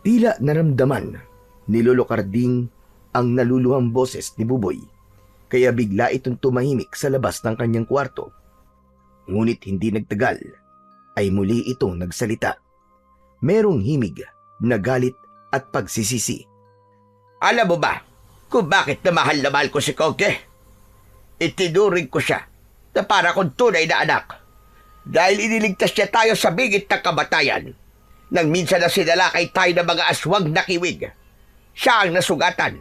Tila naramdaman ni Lolo Carding ang naluluhang boses ni Buboy, kaya bigla itong tumahimik sa labas ng kanyang kwarto. Ngunit hindi nagtagal ay muli itong nagsalita. Merong himig na galit at pagsisisi. Alam mo ba kung bakit na mahal ko si Kongge? Itinuring ko siya na para kong tunay na anak. Dahil iniligtas niya tayo sa bingit ng kamatayan. Nang minsan na sinalakay tayo ng mga aswang na kiwig. Siya ang nasugatan.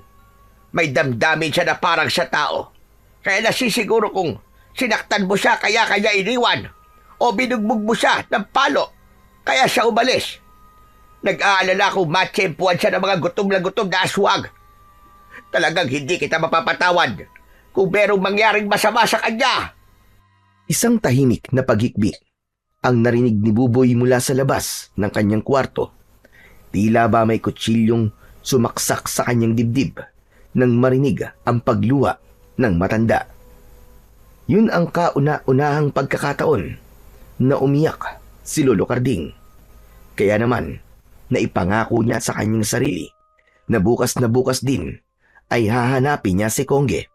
May damdamin siya na parang sa tao. Kaya nasisiguro kung sinaktan mo siya kaya kanya iniwan. O binugbog mo siya ng palo. Kaya siya umalis. Nag-aalala kung matsempuan siya ng mga gutom na aswang. Talagang hindi kita mapapatawad kung merong mangyaring masama sa kanya. Isang tahimik na paghikbi ang narinig ni Buboy mula sa labas ng kanyang kwarto. Tila ba may kutsilyong sumaksak sa kanyang dibdib nang marinig ang pagluha ng matanda. Yun ang kauna-unahang pagkakataon na umiyak si Lolo Karding. Kaya naman, naipangako niya sa kanyang sarili na bukas din ay hahanapin niya si Kongge.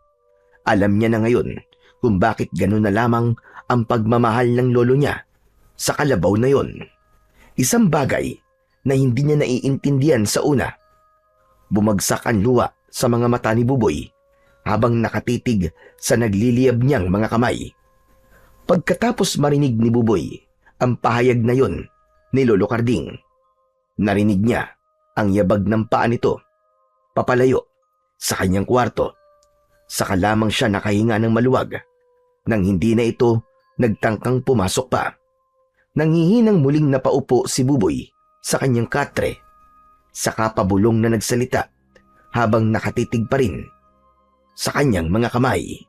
Alam niya na ngayon kung bakit gano'n na lamang ang pagmamahal ng lolo niya sa kalabaw na yon. Isang bagay na hindi niya naiintindihan sa una. Bumagsak ang luha sa mga mata ni Buboy habang nakatitig sa nagliliyab niyang mga kamay. Pagkatapos marinig ni Buboy ang pahayag na yon ni Lolo Karding, narinig niya ang yabag ng paa nito papalayo sa kanyang kwarto. Saka lamang siya nakahinga ng maluwag nang hindi na ito nagtangkang pumasok pa. Nangihinang muling napaupo si Buboy sa kanyang katre, saka pabulong na nagsalita habang nakatitig pa rin sa kanyang mga kamay.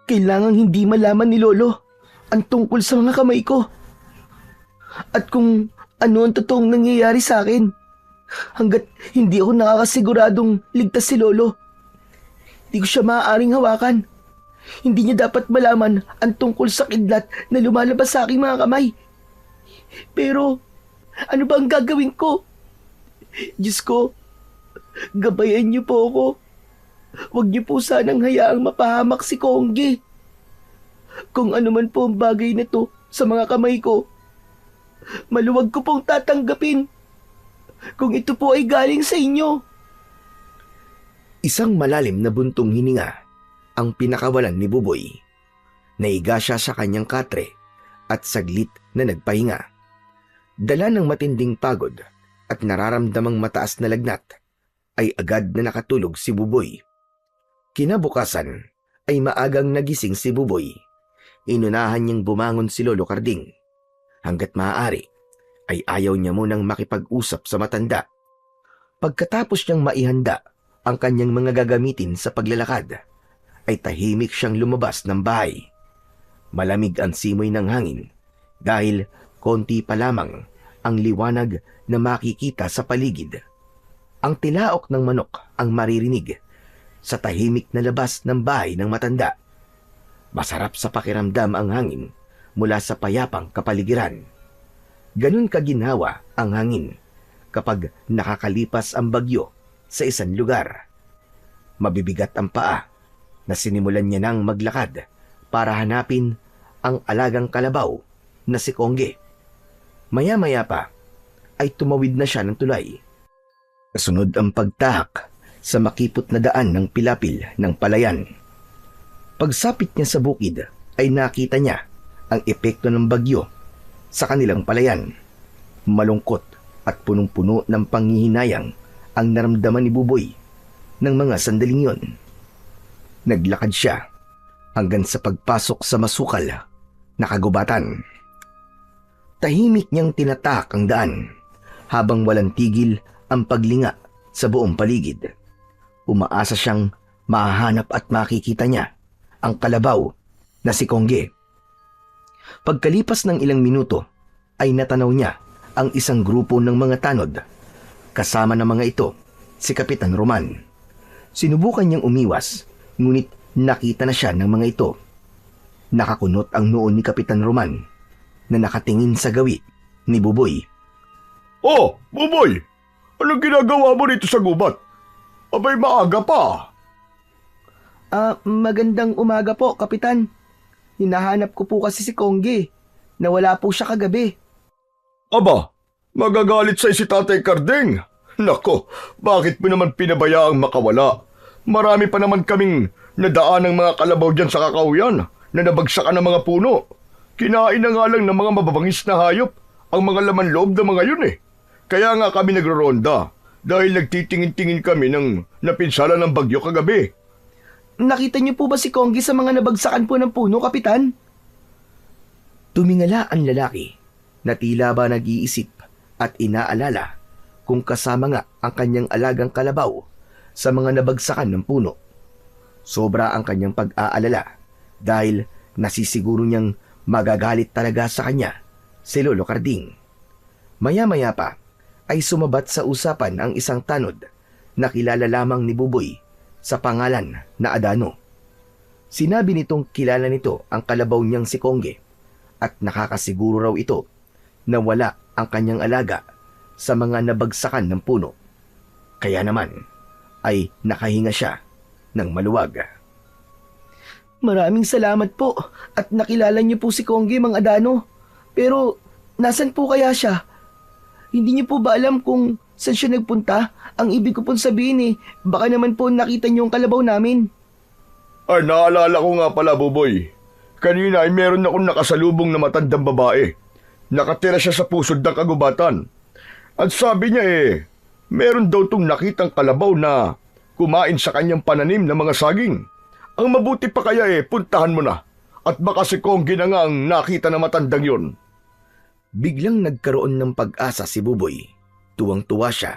Kailangang hindi malaman ni Lolo ang tungkol sa mga kamay ko. At kung ano ang totoong nangyayari sa akin, hanggat hindi ako nakakasiguradong ligtas si Lolo, hindi ko siya maaaring hawakan. Hindi niya dapat malaman ang tungkol sa kidlat na lumalabas sa aking mga kamay. Pero, ano ba ang gagawin ko? Diyos ko, gabayan niyo po ako. Huwag niyo po sanang hayaang mapahamak si Kongge. Kung ano man po ang bagay na to sa mga kamay ko, maluwag ko pong tatanggapin. Kung ito po ay galing sa inyo. Isang malalim na buntong hininga ang pinakawalan ni Buboy. Naiga siya sa kanyang katre at saglit na nagpahinga. Dala ng matinding pagod at nararamdamang mataas na lagnat, ay agad na nakatulog si Buboy. Kinabukasan ay maagang nagising si Buboy. Inunahan niyang bumangon si Lolo Karding. Hanggat maaari ay ayaw niya munang makipag-usap sa matanda. Pagkatapos niyang maihanda ang kanyang mga gagamitin sa paglalakad, ay tahimik siyang lumabas ng bahay. Malamig ang simoy ng hangin dahil konti pa lamang ang liwanag na makikita sa paligid. Ang tilaok ng manok ang maririnig sa tahimik na labas ng bahay ng matanda. Masarap sa pakiramdam ang hangin mula sa payapang kapaligiran. Ganun kaginhawa ang hangin kapag nakakalipas ang bagyo sa isang lugar. Mabibigat ang paa na sinimulan niya nang maglakad para hanapin ang alagang kalabaw na si Kongge. Maya-maya pa ay tumawid na siya ng tulay. Kasunod ang pagtahak sa makipot na daan ng pilapil ng palayan. Pagsapit niya sa bukid ay nakita niya ang epekto ng bagyo sa kanilang palayan. Malungkot at punong-puno ng panghihinayang ang naramdaman ni Buboy ng mga sandaling yon. Naglakad siya hanggang sa pagpasok sa masukal na kagubatan. Tahimik niyang tinatak ang daan habang walang tigil ang paglinga sa buong paligid. Umaasa siyang mahahanap at makikita niya ang kalabaw na si Kongge. Pagkalipas ng ilang minuto ay natanaw niya ang isang grupo ng mga tanod. Kasama ng mga ito si Kapitan Roman. Sinubukan niyang umiwas, ngunit nakita na siya ng mga ito. Nakakunot ang noo ni Kapitan Roman na nakatingin sa gawi ni Buboy. Oh, Buboy! Anong ginagawa mo dito sa gubat? Abay, maaga pa. Magandang umaga po, Kapitan. Hinahanap ko po kasi si Kongge. Nawala po siya kagabi. Aba, magagalit sa si Tatay Karding. Nako, bakit mo naman pinabayaang makawala? Marami pa naman kaming nadaan ng mga kalabaw dyan sa kakauyan na nabagsakan ng mga puno. Kinain na nga lang ng mga mababangis na hayop ang mga laman loob ng mga yun eh. Kaya nga kami nagroronda dahil nagtitingin-tingin kami ng napinsala ng bagyo kagabi. Nakita niyo po ba si Kongge sa mga nabagsakan po ng puno, Kapitan? Tumingala ang lalaki na tila ba nag-iisip at inaalala kung kasama nga ang kanyang alagang kalabaw sa mga nabagsakan ng puno. Sobra ang kanyang pag-aalala dahil nasisiguro niyang magagalit talaga sa kanya si Lolo Karding. Maya-maya pa ay sumabat sa usapan ang isang tanod na kilala lamang ni Buboy sa pangalan na Adano. Sinabi nitong kilala nito ang kalabaw niyang si Kongge at nakakasiguro raw ito na wala ang kanyang alaga sa mga nabagsakan ng puno. Kaya naman ay nakahinga siya ng maluwag. Maraming salamat po at nakilala niyo po si Kongge, Mang Adano. Pero nasan po kaya siya? Hindi niyo po ba alam kung saan siya nagpunta? Ang ibig ko pong sabihin baka naman po nakita niyo ang kalabaw namin. Ay, naalala ko nga pala, Buboy. Kanina ay meron akong nakasalubong na matandang babae. Nakatira siya sa pusod ng kagubatan. At sabi niya meron daw tong nakitang kalabaw na kumain sa kanyang pananim na mga saging. Ang mabuti pa kaya puntahan mo na. At baka si Kongge na nga ang nakita na matandang yon. Biglang nagkaroon ng pag-asa si Buboy. Tuwang-tuwa siya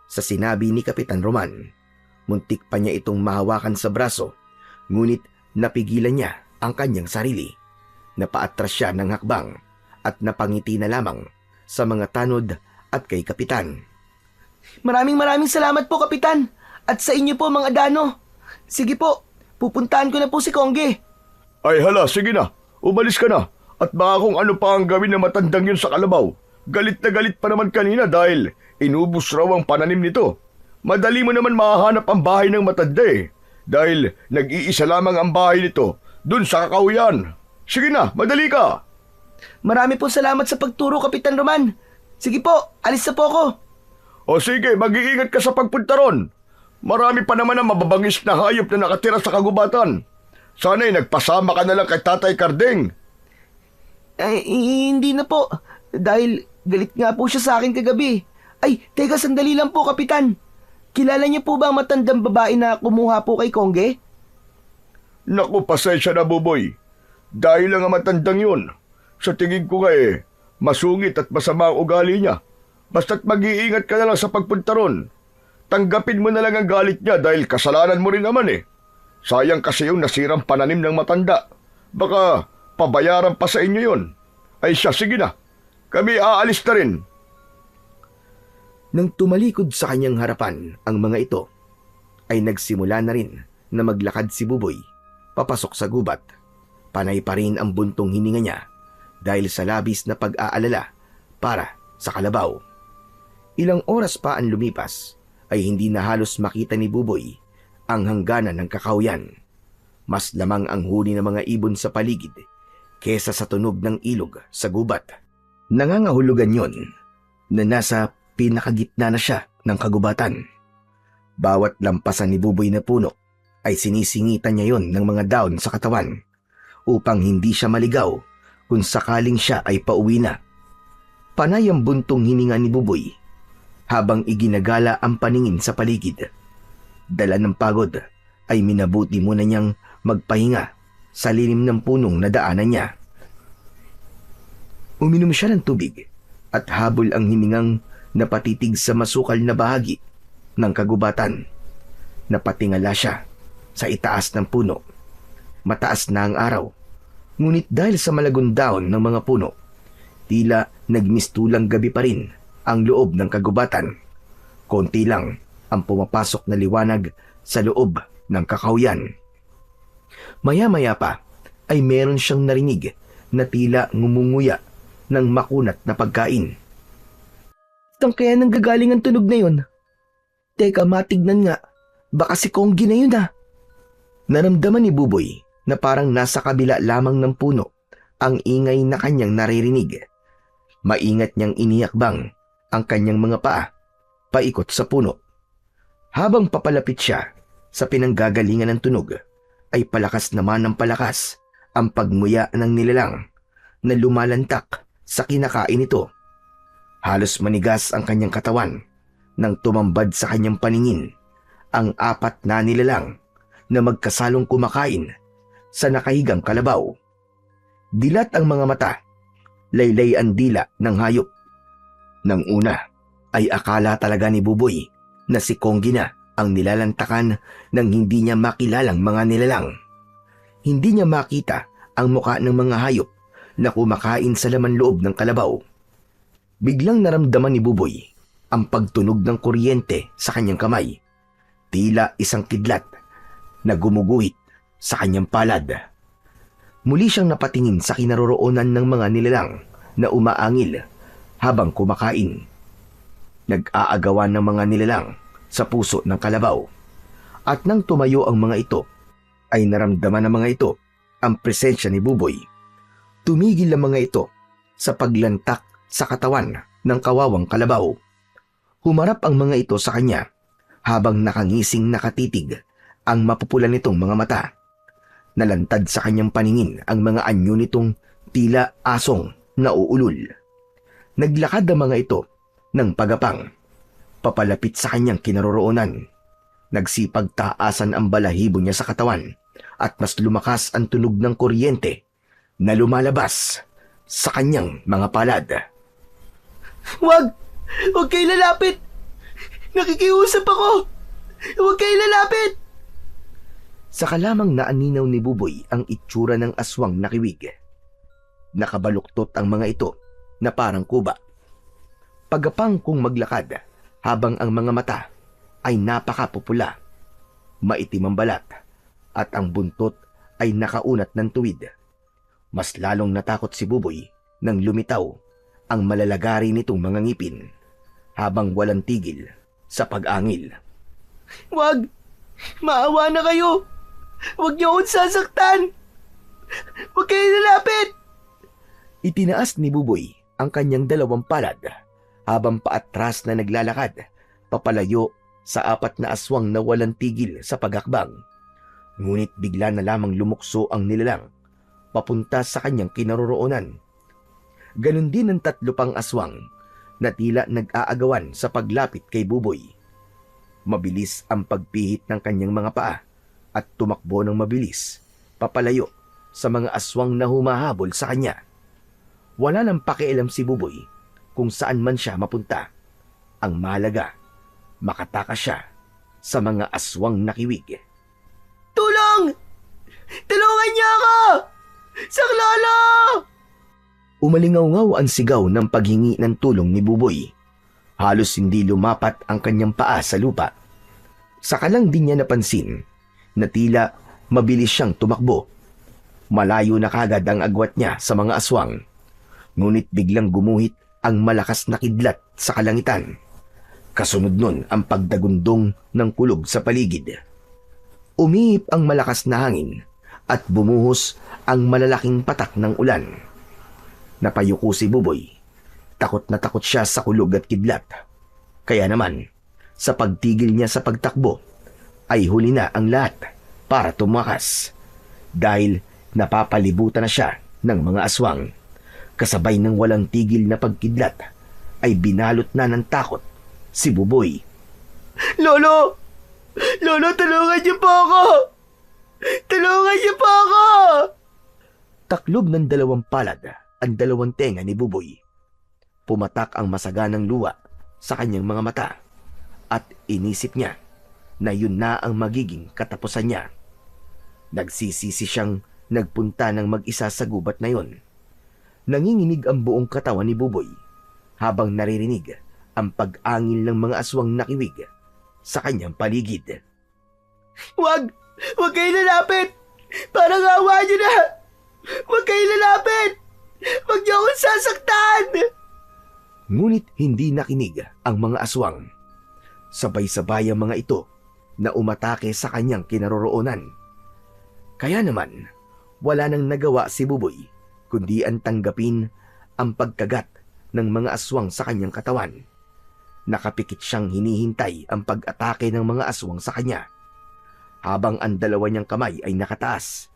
sa sinabi ni Kapitan Roman. Muntik pa niya itong mahawakan sa braso, ngunit napigilan niya ang kanyang sarili. Napaatras siya ng hakbang at napangiti na lamang sa mga tanod at kay Kapitan. Maraming salamat po, Kapitan. At sa inyo po, Mang Adano. Sige po, pupuntahan ko na po si Kongge. Ay hala, sige na. Umalis ka na. At baka kung ano pa ang gawin ng matandang yun sa kalabaw. Galit na galit pa naman kanina dahil inubos raw ang pananim nito. Madali mo naman mahahanap ang bahay ng matanda dahil nag-iisa lamang ang bahay nito dun sa kakahuyan. Sige na, madali ka. Marami po salamat sa pagturo, Kapitan Roman. Sige po, alis na po ako. O sige, mag-iingat ka sa pagpunta ron. Marami pa naman ang mababangis na hayop na nakatira sa kagubatan. Sana'y nagpasama ka na lang kay Tatay Karding. Ay, hindi na po. Dahil galit nga po siya sa akin kagabi. Ay, teka, sandali lang po, Kapitan. Kilala niyo po ba ang matandang babae na kumuha po kay Kongge? Naku, pasensya na, Buboy. Dahil lang ang matandang yun. Sa tingin ko nga masungit at masama ang ugali niya. Basta't mag-iingat ka na lang sa pagpunta ron. Tanggapin mo na lang ang galit niya dahil kasalanan mo rin naman Sayang kasi yung nasirang pananim ng matanda. Baka pabayaran pa sa inyo yun. Ay siya, sige na. Kami aalis na rin. Nang tumalikod sa kanyang harapan ang mga ito, ay nagsimula na rin na maglakad si Buboy papasok sa gubat. Panay pa rin ang buntong hininga niya dahil sa labis na pag-aalala para sa kalabaw. Ilang oras pa ang lumipas ay hindi na halos makita ni Buboy ang hangganan ng kakahuyan. Mas lamang ang huni ng mga ibon sa paligid kesa sa tunog ng ilog sa gubat. Nangangahulugan yon na nasa pinakagitna na siya ng kagubatan. Bawat lampasan ni Buboy na puno ay sinisingitan niya yon ng mga daon sa katawan upang hindi siya maligaw kung sakaling siya ay pauwi na. Panay ang buntong hininga ni Buboy habang iginagala ang paningin sa paligid. Dala ng pagod ay minabuti muna niyang magpahinga sa lilim ng punong nadaanan niya. Uminom siya ng tubig at habol ang hiningang napatitig sa masukal na bahagi ng kagubatan. Napatingala siya sa itaas ng puno. Mataas na ang araw, ngunit dahil sa malagong daon ng mga puno, tila nagmistulang gabi pa rin ang loob ng kagubatan. Konti lang ang pumapasok na liwanag sa loob ng kakahuyan. Maya-maya pa ay meron siyang narinig na tila ngumunguya ng makunat na pagkain. Saan kaya nanggagaling ang tunog na yun? Teka, matignan nga. Baka si Kongge na yun Naramdaman ni Buboy na parang nasa kabila lamang ng puno ang ingay na kanyang naririnig. Maingat niyang inihakbang ang kanyang mga paa paikot sa puno. Habang papalapit siya sa pinanggagalingan ng tunog, ay palakas naman ng palakas ang pagmuya ng nilalang na lumalantak sa kinakain nito. Halos manigas ang kanyang katawan nang tumambad sa kanyang paningin ang apat na nilalang na magkasalong kumakain sa nakahigang kalabaw. Dilat ang mga mata, laylay ang dila ng hayop. Nang una ay akala talaga ni Buboy na si Kongge na ang nilalantakan ng hindi niya makilalang mga nilalang. Hindi niya makita ang muka ng mga hayop na kumakain sa laman loob ng kalabaw. Biglang naramdaman ni Buboy ang pagtunog ng kuryente sa kanyang kamay. Tila isang kidlat na gumuguhit sa kanyang palad. Muli siyang napatingin sa kinaroroonan ng mga nilalang na umaangil habang kumakain. Nag-aagawan ng mga nilalang sa puso ng kalabaw. At nang tumayo ang mga ito, ay naramdaman ng mga ito ang presensya ni Buboy. Tumigil ang mga ito sa paglantak sa katawan ng kawawang kalabaw. Humarap ang mga ito sa kanya habang nakangising nakatitig ang mapupula nitong mga mata. Nalantad sa kanyang paningin ang mga anyo nitong tila asong nauulol. Naglakad ang mga ito ng pagapang, papalapit sa kanyang kinaroroonan. Nagsipag taasan ang balahibo niya sa katawan at mas lumakas ang tunog ng kuryente na lumalabas sa kanyang mga palad. Wag! Huwag kayo lalapit! Nakikiusap ako! Huwag kayo lalapit! Saka lamang naaninaw ni Buboy ang itsura ng aswang na kiwig. Nakabaluktot ang mga ito na parang kuba. Pagapang kong maglakad habang ang mga mata ay napakapupula. Maitim ang balat at ang buntot ay nakaunat ng tuwid. Mas lalong natakot si Buboy nang lumitaw ang malalagari nitong mga ngipin habang walang tigil sa pag-angil. Wag! Maawa na kayo! Huwag niyo akong sasaktan! Huwag kayo lalapit! Itinaas ni Buboy ang kanyang dalawang palad habang paatras na naglalakad papalayo sa apat na aswang na walang tigil sa pagakbang. Ngunit bigla na lamang lumukso ang nilalang papunta sa kanyang kinaroroonan. Ganon din ang tatlo pang aswang na tila nag-aagawan sa paglapit kay Buboy. Mabilis ang pagpihit ng kanyang mga paa at tumakbo ng mabilis papalayo sa mga aswang na humahabol sa kanya. Wala nang pakialam si Buboy kung saan man siya mapunta. Ang mahalaga, makatakas siya sa mga aswang na kiwig. Tulong! Tulungan niyo ako! Saklolo! Umalingaw-ngaw ang sigaw ng paghingi ng tulong ni Buboy. Halos hindi lumapat ang kanyang paa sa lupa. Saka lang din niya napansin na tila mabilis siyang tumakbo. Malayo na kagad ang agwat niya sa mga aswang. Ngunit biglang gumuhit ang malakas na kidlat sa kalangitan. Kasunod nun ang pagdagundong ng kulog sa paligid. Umihip ang malakas na hangin at bumuhos ang malalaking patak ng ulan. Napayuko si Buboy. Takot na takot siya sa kulog at kidlat. Kaya naman, sa pagtigil niya sa pagtakbo, ay huli na ang lahat para tumakas. Dahil napapalibutan na siya ng mga aswang. Kasabay ng walang tigil na pagkidlat, ay binalot na ng takot si Buboy. Lolo! Lolo, tulungan niyo po ako! Tulungan niyo po ako! Taklob ng dalawang palad ang dalawang tenga ni Buboy. Pumatak ang masaganang luha sa kanyang mga mata at inisip niya na yun na ang magiging katapusan niya. Nagsisisi siyang nagpunta ng mag-isa sa gubat na yun. Nanginginig ang buong katawan ni Buboy habang naririnig ang pag-angil ng mga aswang na kiwig sa kanyang paligid. Wag! Huwag kayo lalapit! Parang awa niyo na! Huwag kayo lalapit! Huwag niyo akong sasaktan! Ngunit hindi nakinig ang mga aswang. Sabay-sabay ang mga ito na umatake sa kanyang kinaroroonan. Kaya naman, wala nang nagawa si Buboy kundi ang tanggapin ang pagkagat ng mga aswang sa kanyang katawan. Nakapikit siyang hinihintay ang pag-atake ng mga aswang sa kanya. Habang ang dalawa niyang kamay ay nakataas,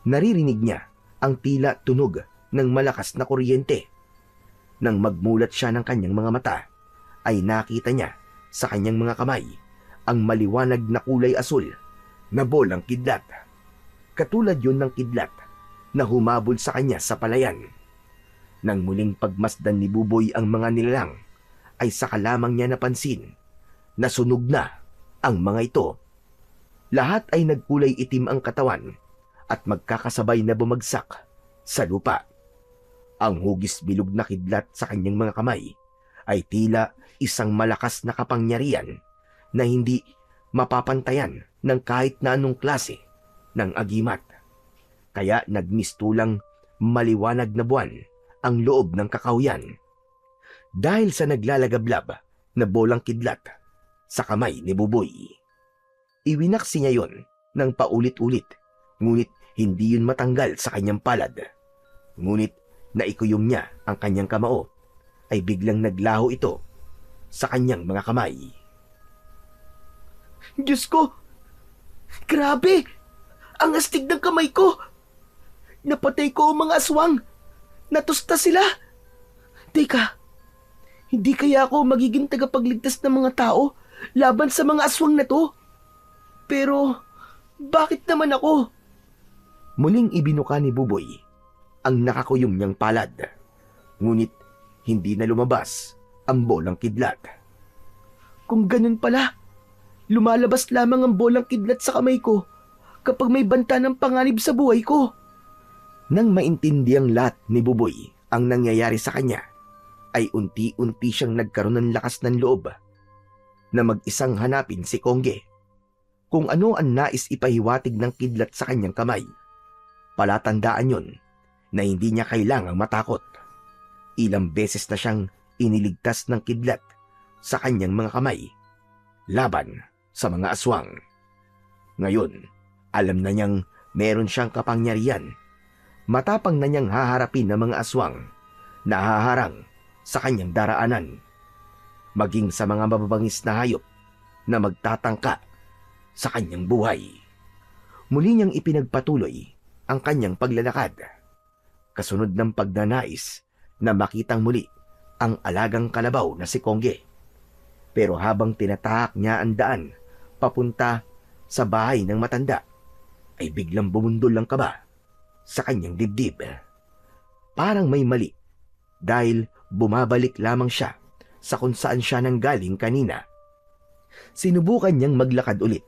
naririnig niya ang tila tunog ng malakas na kuryente. Nang magmulat siya ng kanyang mga mata, ay nakita niya sa kanyang mga kamay ang maliwanag na kulay asul na bolang kidlat. Katulad yun ng kidlat na humabol sa kanya sa palayan. Nang muling pagmasdan ni Buboy ang mga nilalang, ay saka lamang niya napansin na sunog na ang mga ito. Lahat ay nagkulay itim ang katawan at magkakasabay na bumagsak sa lupa. Ang hugis bilog na kidlat sa kanyang mga kamay ay tila isang malakas na kapangyarihan na hindi mapapantayan ng kahit na anong klase ng agimat. kaya nagmistulang maliwanag na buwan ang loob ng kakawyan dahil sa naglalagablab na bolang kidlat sa kamay ni Buboy. Iwinaksi niya yon ng paulit-ulit, ngunit hindi yun matanggal sa kanyang palad. Ngunit naikuyom niya ang kanyang kamao, ay biglang naglaho ito sa kanyang mga kamay. Diyos ko! Grabe! Ang astig ng kamay ko! Napatay ko ang mga aswang! Natusta sila! Teka, hindi kaya ako magiging tagapagligtas ng mga tao laban sa mga aswang na to? Pero, bakit naman ako? Muling ibinuka ni Buboy ang nakakuyom niyang palad, ngunit hindi na lumabas ang bolang kidlat. Kung ganun pala, lumalabas lamang ang bolang kidlat sa kamay ko kapag may banta ng panganib sa buhay ko. Nang maintindiang lahat ni Buboy ang nangyayari sa kanya, ay unti-unti siyang nagkaroon ng lakas ng loob na mag-isang hanapin si Kongge. Kung ano ang nais ipahiwatig ng kidlat sa kanyang kamay, palatandaan yon na hindi niya kailangang matakot. Ilang beses na siyang iniligtas ng kidlat sa kanyang mga kamay laban sa mga aswang. Ngayon, alam na niyang meron siyang kapangyarihan. Matapang na niyang haharapin ang mga aswang na haharang sa kanyang daraanan, maging sa mga mababangis na hayop na magtatangka sa kanyang buhay. Muli niyang ipinagpatuloy ang kanyang paglalakad, kasunod ng pagnanais na makitang muli ang alagang kalabaw na si Kongge. Pero habang tinatahak niya ang daan papunta sa bahay ng matanda, ay biglang bumundol ang kaba sa kanyang dibdib. Parang may mali dahil bumabalik lamang siya sa kung saan siya nanggaling kanina. Sinubukan niyang maglakad ulit,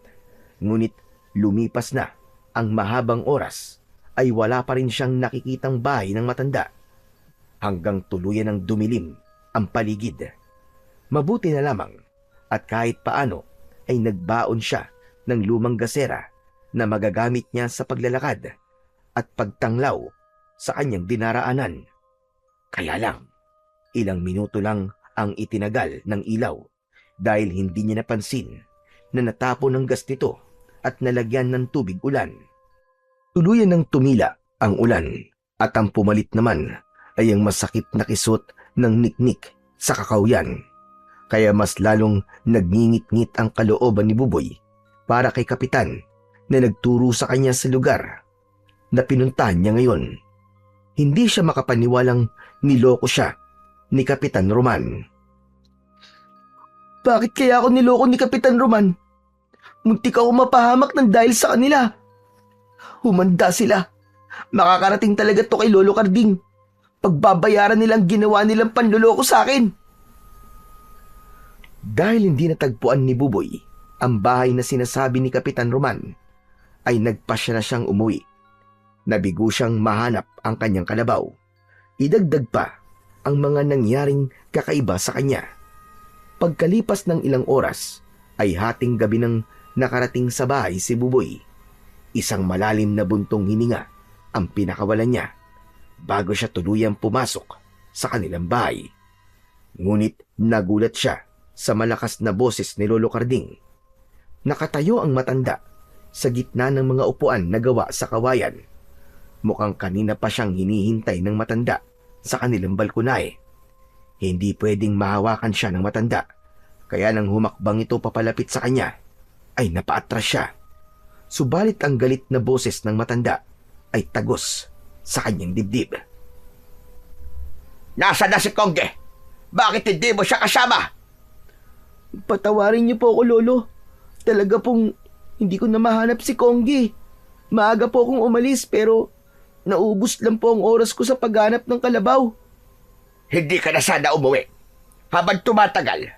ngunit lumipas na ang mahabang oras ay wala pa rin siyang nakikitang bahay ng matanda, hanggang tuluyan ng dumilim ang paligid. Mabuti na lamang at kahit paano ay nagbaon siya ng lumang gasera na magagamit niya sa paglalakad at pagtanglaw sa kanyang dinaraanan. Kaya lang, ilang minuto lang ang itinagal ng ilaw dahil hindi niya napansin na natapon ng gas nito at nalagyan ng tubig ulan. Tuluyan ng tumila ang ulan at ang pumalit naman ay ang masakit na kisot ng niknik sa kakawyan. Kaya mas lalong nagngingit-ngit ang kalooban ni Buboy para kay Kapitan na nagturo sa kanya sa lugar na pinuntahan niya ngayon. Hindi siya makapaniwalang niloko siya ni Kapitan Roman. Bakit kaya ako niloko ni Kapitan Roman? Muntik ako mapahamak ng dahil sa kanila. Humanda sila. Makakarating talaga to kay Lolo Carding. Pagbabayaran nilang ginawa nilang panluloko sa akin. Dahil hindi natagpuan ni Buboy ang bahay na sinasabi ni Kapitan Roman, ay nagpasya na siyang umuwi. Nabigo siyang mahanap ang kanyang kalabaw. Idagdag pa ang mga nangyaring kakaiba sa kanya. Pagkalipas ng ilang oras, ay hating gabi nang nakarating sa bahay si Buboy. Isang malalim na buntong hininga ang pinakawalan niya bago siya tuluyang pumasok sa kanilang bahay. Ngunit nagulat siya sa malakas na boses ni Lolo Carding. Nakatayo ang matanda sa gitna ng mga upuan na gawa sa kawayan. Mukhang kanina pa siyang hinihintay ng matanda sa kanilang balkonahe. Hindi pwedeng mahawakan siya ng matanda, kaya nang humakbang ito papalapit sa kanya, ay napaatras siya. Subalit ang galit na boses ng matanda ay tagos sa kanyang dibdib. Nasaan na si Kongge? Bakit hindi mo siya kasama? Patawarin niyo po ako, Lolo. Talaga pong hindi ko na mahanap si Kongge. Maaga po akong umalis pero naubos lang po ang oras ko sa paghanap ng kalabaw. Hindi ka na sana umuwi. Habang tumatagal,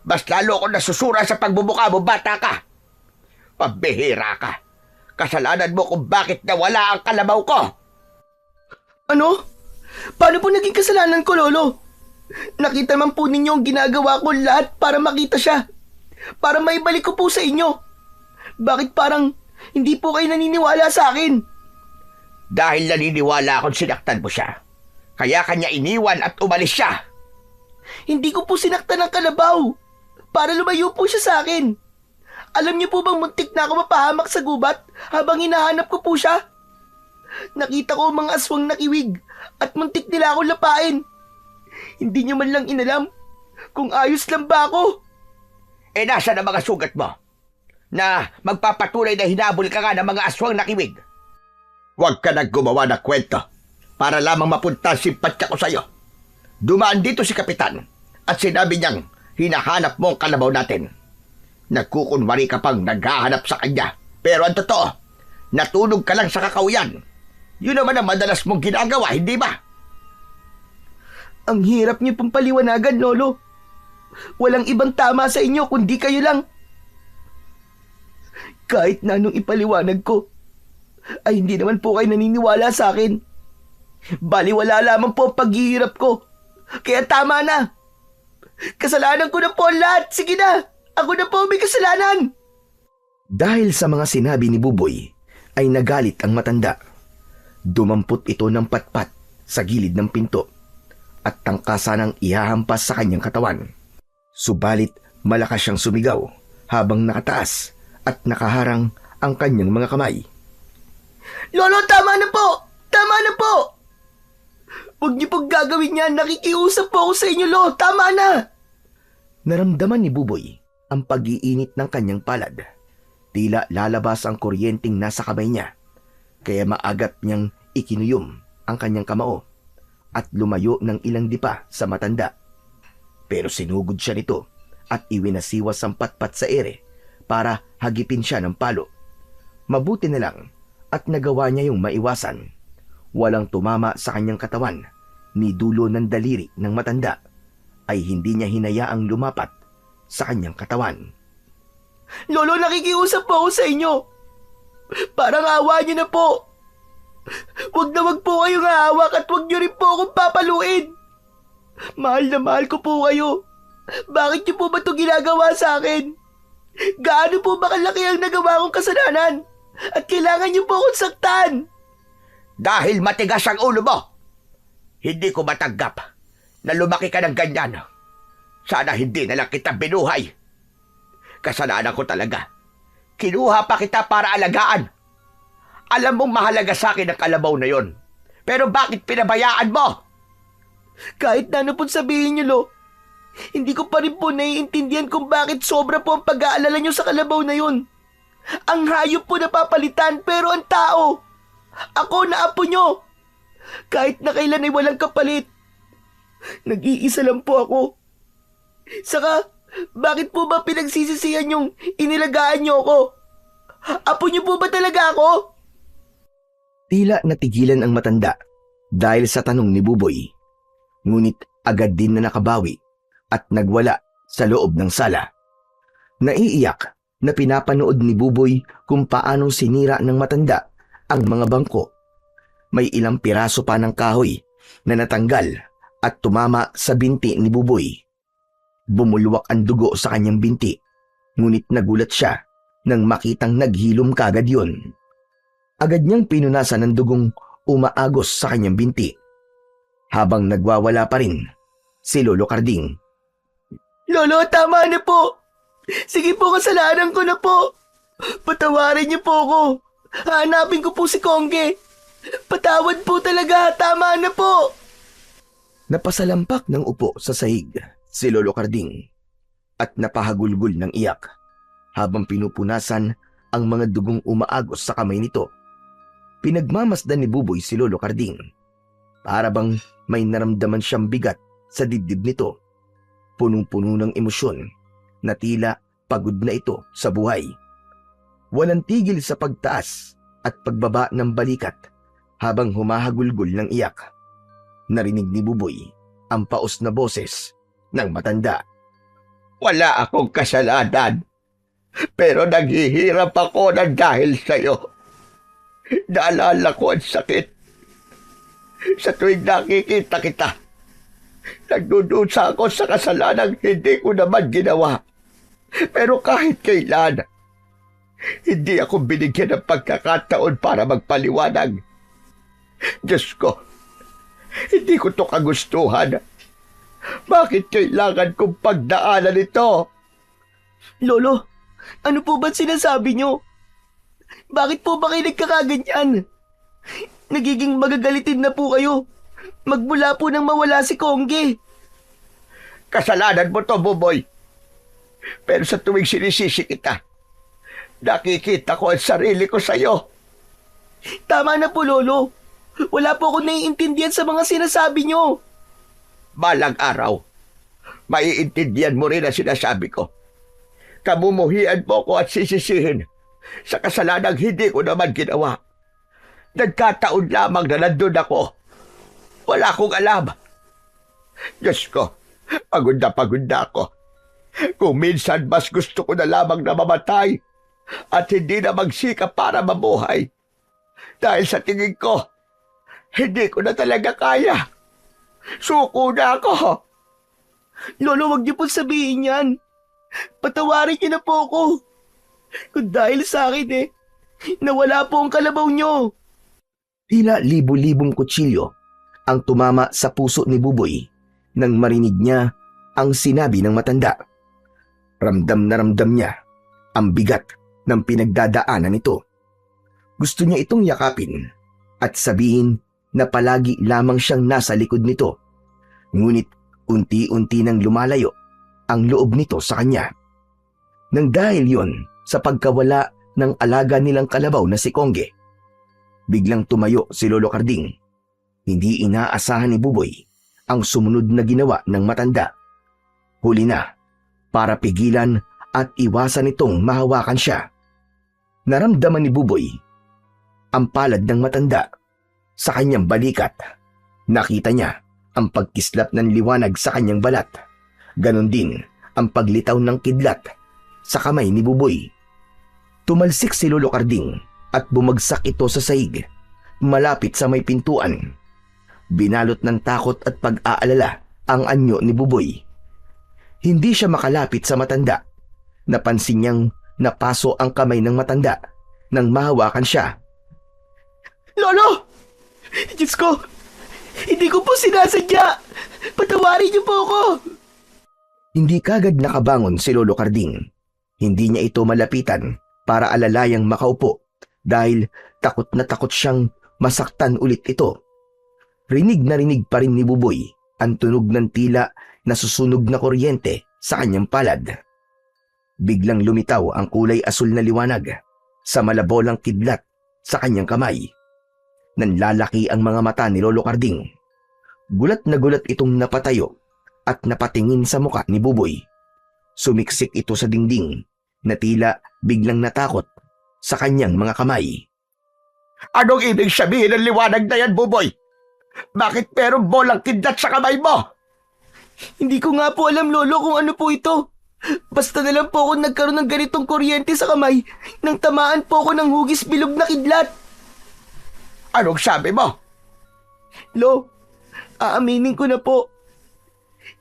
mas lalo ako nasusura sa pagbubuka mo, bata ka. Pambihira ka. Kasalanan mo kung bakit nawala ang kalabaw ko. Ano? Paano po naging kasalanan ko, Lolo? Nakita naman po ninyo ang ginagawa ko lahat para makita siya. Para maibalik ko po sa inyo. Bakit parang hindi po kayo naniniwala sa akin? Dahil naniniwala akong sinaktan mo siya. Kaya kanya iniwan at umalis siya. Hindi ko po sinaktan ng kalabaw. Para lumayo po siya sa akin. Alam niyo po bang muntik na ako mapahamak sa gubat habang hinahanap ko po siya? Nakita ko ang mga aswang nakiwig at muntik nila akong lapain. Hindi niyo man lang inalam kung ayos lang ba ako. Nasa na mga sugat mo? Na magpapatunay na hinabol ka nga ng mga aswang nakiwig. Huwag ka nang gumawa ng kwento para lamang mapunta ang simpatya ko sa'yo. Dumaan dito si Kapitan at sinabi niyang hinahanap mo ang kalabaw natin. Nagkukunwari ka pang naghahanap sa kanya. Pero ang totoo, natulog ka lang sa kakauyan. Yun naman ang madalas mong ginagawa, hindi ba? Ang hirap niyo pong paliwanagan, Lolo. Walang ibang tama sa inyo kundi kayo lang. Kahit na anong ipaliwanag ko, ay hindi naman po kayo naniniwala sa akin. Baliwala lamang po ang paghihirap ko. Kaya tama na. Kasalanan ko na po ang lahat. Sige na, ako na po may kasalanan. Dahil sa mga sinabi ni Buboy, ay nagalit ang matanda. Dumampot ito ng patpat sa gilid ng pinto at tangkasa ng ihahampas sa kanyang katawan. Subalit malakas siyang sumigaw habang nakataas at nakaharang ang kanyang mga kamay. Lolo, tama na po! Tama na po! Huwag niyo pong gagawin yan. Nakikiusap po ako sa inyo, Lo. Tama na! Naramdaman ni Buboy ang pag-iinit ng kanyang palad. Tila lalabas ang kuryenteng nasa kamay niya, kaya maagat niyang ikinuyom ang kanyang kamao at lumayo ng ilang dipa sa matanda. Pero sinugod siya nito at iwinasiwas ang patpat sa ere para hagipin siya ng palo. Mabuti na lang at nagawa niya yung maiwasan. Walang tumama sa kanyang katawan ni dulo ng daliri ng matanda ay hindi niya hinayaang lumapat sa kanyang katawan. Lolo, nakikiusap po ako sa inyo. Parang awa niyo na po. Huwag na wag po kayong hahawak at huwag niyo rin po akong papaluin. Mahal na mahal ko po kayo. Bakit niyo po ba ito ginagawa sa akin? Gaano po ba kalaki ang nagawa kong kasalanan? At kailangan niyo po akong saktan. Dahil matigas ang ulo mo. Hindi ko matanggap na lumaki ka ng ganyan. Sana hindi na lang kita binuhay. Kasalanan ko talaga. Kinuha pa kita para alagaan. Alam mong mahalaga sa akin ang kalabaw na yon. Pero bakit pinabayaan mo? Kahit na ano pong sabihin niyo, Lo, hindi ko pa rin po naiintindihan kung bakit sobra po ang pag-aalala niyo sa kalabaw na yon. Ang hayop po napapalitan pero ang tao, ako na apo niyo. Kahit na kailan ay walang kapalit. Nag-iisa lang po ako. Saka, bakit po ba pinagsisisihan yung inilagaan niyo ako? Apo niyo po ba talaga ako? Tila natigilan ang matanda dahil sa tanong ni Buboy. Ngunit agad din na nakabawi at nagwala sa loob ng sala. Naiiyak na pinapanood ni Buboy kung paanong sinira ng matanda ang mga bangko. May ilang piraso pa ng kahoy na natanggal at tumama sa binti ni Buboy. Bumulwak ang dugo sa kanyang binti, ngunit nagulat siya nang makitang naghilom kagad yun. Agad niyang pinunasan ng dugong umaagos sa kanyang binti. Habang nagwawala pa rin si Lolo Carding. Lolo, tama na po. Sige po, kasalanan ko na po. Patawarin niyo po ako. Hanapin ko po si Kongge. Patawad po talaga, tama na po. Napasalampak ng upo sa sahig si Lolo Carding at napahagulgul ng iyak habang pinupunasan ang mga dugong umaagos sa kamay nito. Pinagmamasdan ni Buboy si Lolo Carding. Para bang may naramdaman siyang bigat sa dibdib nito. Punong-puno ng emosyon na tila pagod na ito sa buhay. Walang tigil sa pagtaas at pagbaba ng balikat habang humahagulgol ng iyak. Narinig ni Buboy ang paos na boses ng matanda. Wala akong kasalanan. Pero naghihirap ako ng dahil sa'yo. Naalala ko ang sakit. Sa tuwing nakikita kita, nagdudusa ako sa kasalanang hindi ko naman ginawa. Pero kahit kailan, hindi ako binigyan ng pagkakataon para magpaliwanag. Diyos ko, hindi ko to kagustuhan. Bakit kailangan kong pagdaanan ito? Lolo, ano po ba sinasabi nyo? Bakit po ba kayo nagkakaganyan? Nagiging magagalitin na po kayo. Magmula po nang mawala si Kongge. Kasalanan mo to, Buboy. Pero sa tuwing sinisisi kita, nakikita ko ang sarili ko sa'yo. Tama na po, Lolo. Wala po akong naiintindihan sa mga sinasabi nyo. Balang araw, maiintindihan mo rin ang sinasabi ko. Kamumuhian mo ko at sisisihin sa kasalanang hindi ko naman ginawa. Nagkataon lamang na nandun ako. Wala akong alam. Diyos ko, pagod na ako. Kung minsan mas gusto ko na lamang na mamatay at hindi na magsikap para mabuhay. Dahil sa tingin ko, hindi ko na talaga kaya. Suko na ako. Lolo, wag niyo po sabihin yan. Patawarin niyo na po ako. Kung dahil sa akin nawala po ang kalabaw niyo. Tila libo-libong kutsilyo ang tumama sa puso ni Buboy nang marinig niya ang sinabi ng matanda. Ramdam na ramdam niya ang bigat ng pinagdadaanan nito. Gusto niya itong yakapin at sabihin na palagi lamang siyang nasa likod nito. Ngunit unti-unti nang lumalayo ang loob nito sa kanya. Nang dahil yon sa pagkawala ng alaga nilang kalabaw na si Kongge, biglang tumayo si Lolo Karding. Hindi inaasahan ni Buboy ang sumunod na ginawa ng matanda. Huli na para pigilan at iwasan itong mahawakan siya. Naramdaman ni Buboy ang palad ng matanda sa kanyang balikat. Nakita niya ang pagkislap ng liwanag sa kanyang balat. Ganon din ang paglitaw ng kidlat sa kamay ni Buboy. Tumalsik si Lolo Karding at bumagsak ito sa sahig, malapit sa may pintuan. Binalot ng takot at pag-aalala ang anyo ni Buboy. Hindi siya makalapit sa matanda. Napansin niyang napaso ang kamay ng matanda nang mahawakan siya. Lolo! Diyos ko! Hindi ko po sinasadya! Patawarin niyo po ako! Hindi kagad nakabangon si Lolo Karding. Hindi niya ito malapitan para alalayang makaupo dahil takot na takot siyang masaktan ulit ito. Rinig na rinig pa rin ni Buboy ang tunog ng tila nasusunog na kuryente sa kanyang palad. Biglang lumitaw ang kulay asul na liwanag sa malabolang kidlat sa kanyang kamay. Nanlalaki ang mga mata ni Lolo Karding. Gulat na gulat itong napatayo at napatingin sa muka ni Buboy. Sumiksik ito sa dingding na tila biglang natakot sa kanyang mga kamay. Anong ibig sabihin ng liwanag na yan, Buboy? Bakit meron bolang kidlat sa kamay mo? Hindi ko nga po alam, Lolo, kung ano po ito. Basta na lang po ako nagkaroon ng ganitong kuryente sa kamay nang tamaan po ako ng hugis bilog na kidlat. Anong sabi mo? Lo, aaminin ko na po.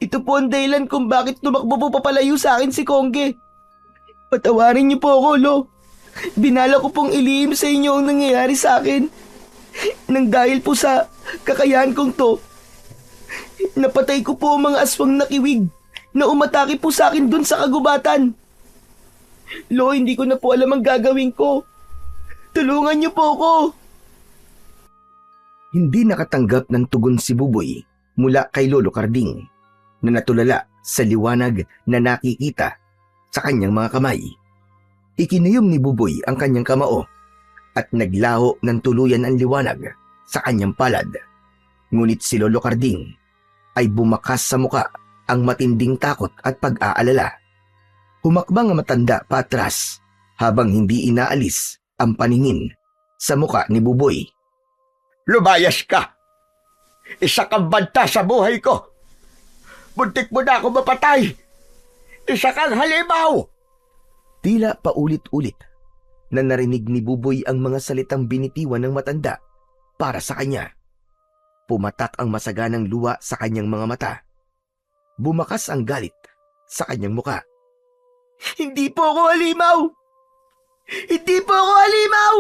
Ito po ang dahilan kung bakit tumakbo po papalayo sa akin si Kongge. Patawarin niyo po ako, Lo. Binala ko pong ilihim sa inyo ang nangyayari sa akin. Nang dahil po sa kakayahan kong to, napatay ko po ang mga aswang na kiwig na umatake po sa akin dun sa kagubatan. Lo, hindi ko na po alam ang gagawin ko. Tulungan niyo po ako. Hindi nakatanggap ng tugon si Buboy mula kay Lolo Karding na natulala sa liwanag na nakikita sa kanyang mga kamay. Ikinuyom ni Buboy ang kanyang kamao at naglaho ng tuluyan ang liwanag sa kanyang palad. Ngunit si Lolo Karding ay bumakas sa muka ang matinding takot at pag-aalala. Humakbang ang matanda patras habang hindi inaalis ang paningin sa muka ni Buboy. Lumayas ka! Isa kang banta sa buhay ko! Buntik mo na ako mapatay! Isa kang halimaw! Tila paulit-ulit na narinig ni Buboy ang mga salitang binitiwan ng matanda para sa kanya. Pumatak ang masaganang luha sa kanyang mga mata. Bumakas ang galit sa kanyang muka. Hindi po ako halimaw! Hindi po ako halimaw!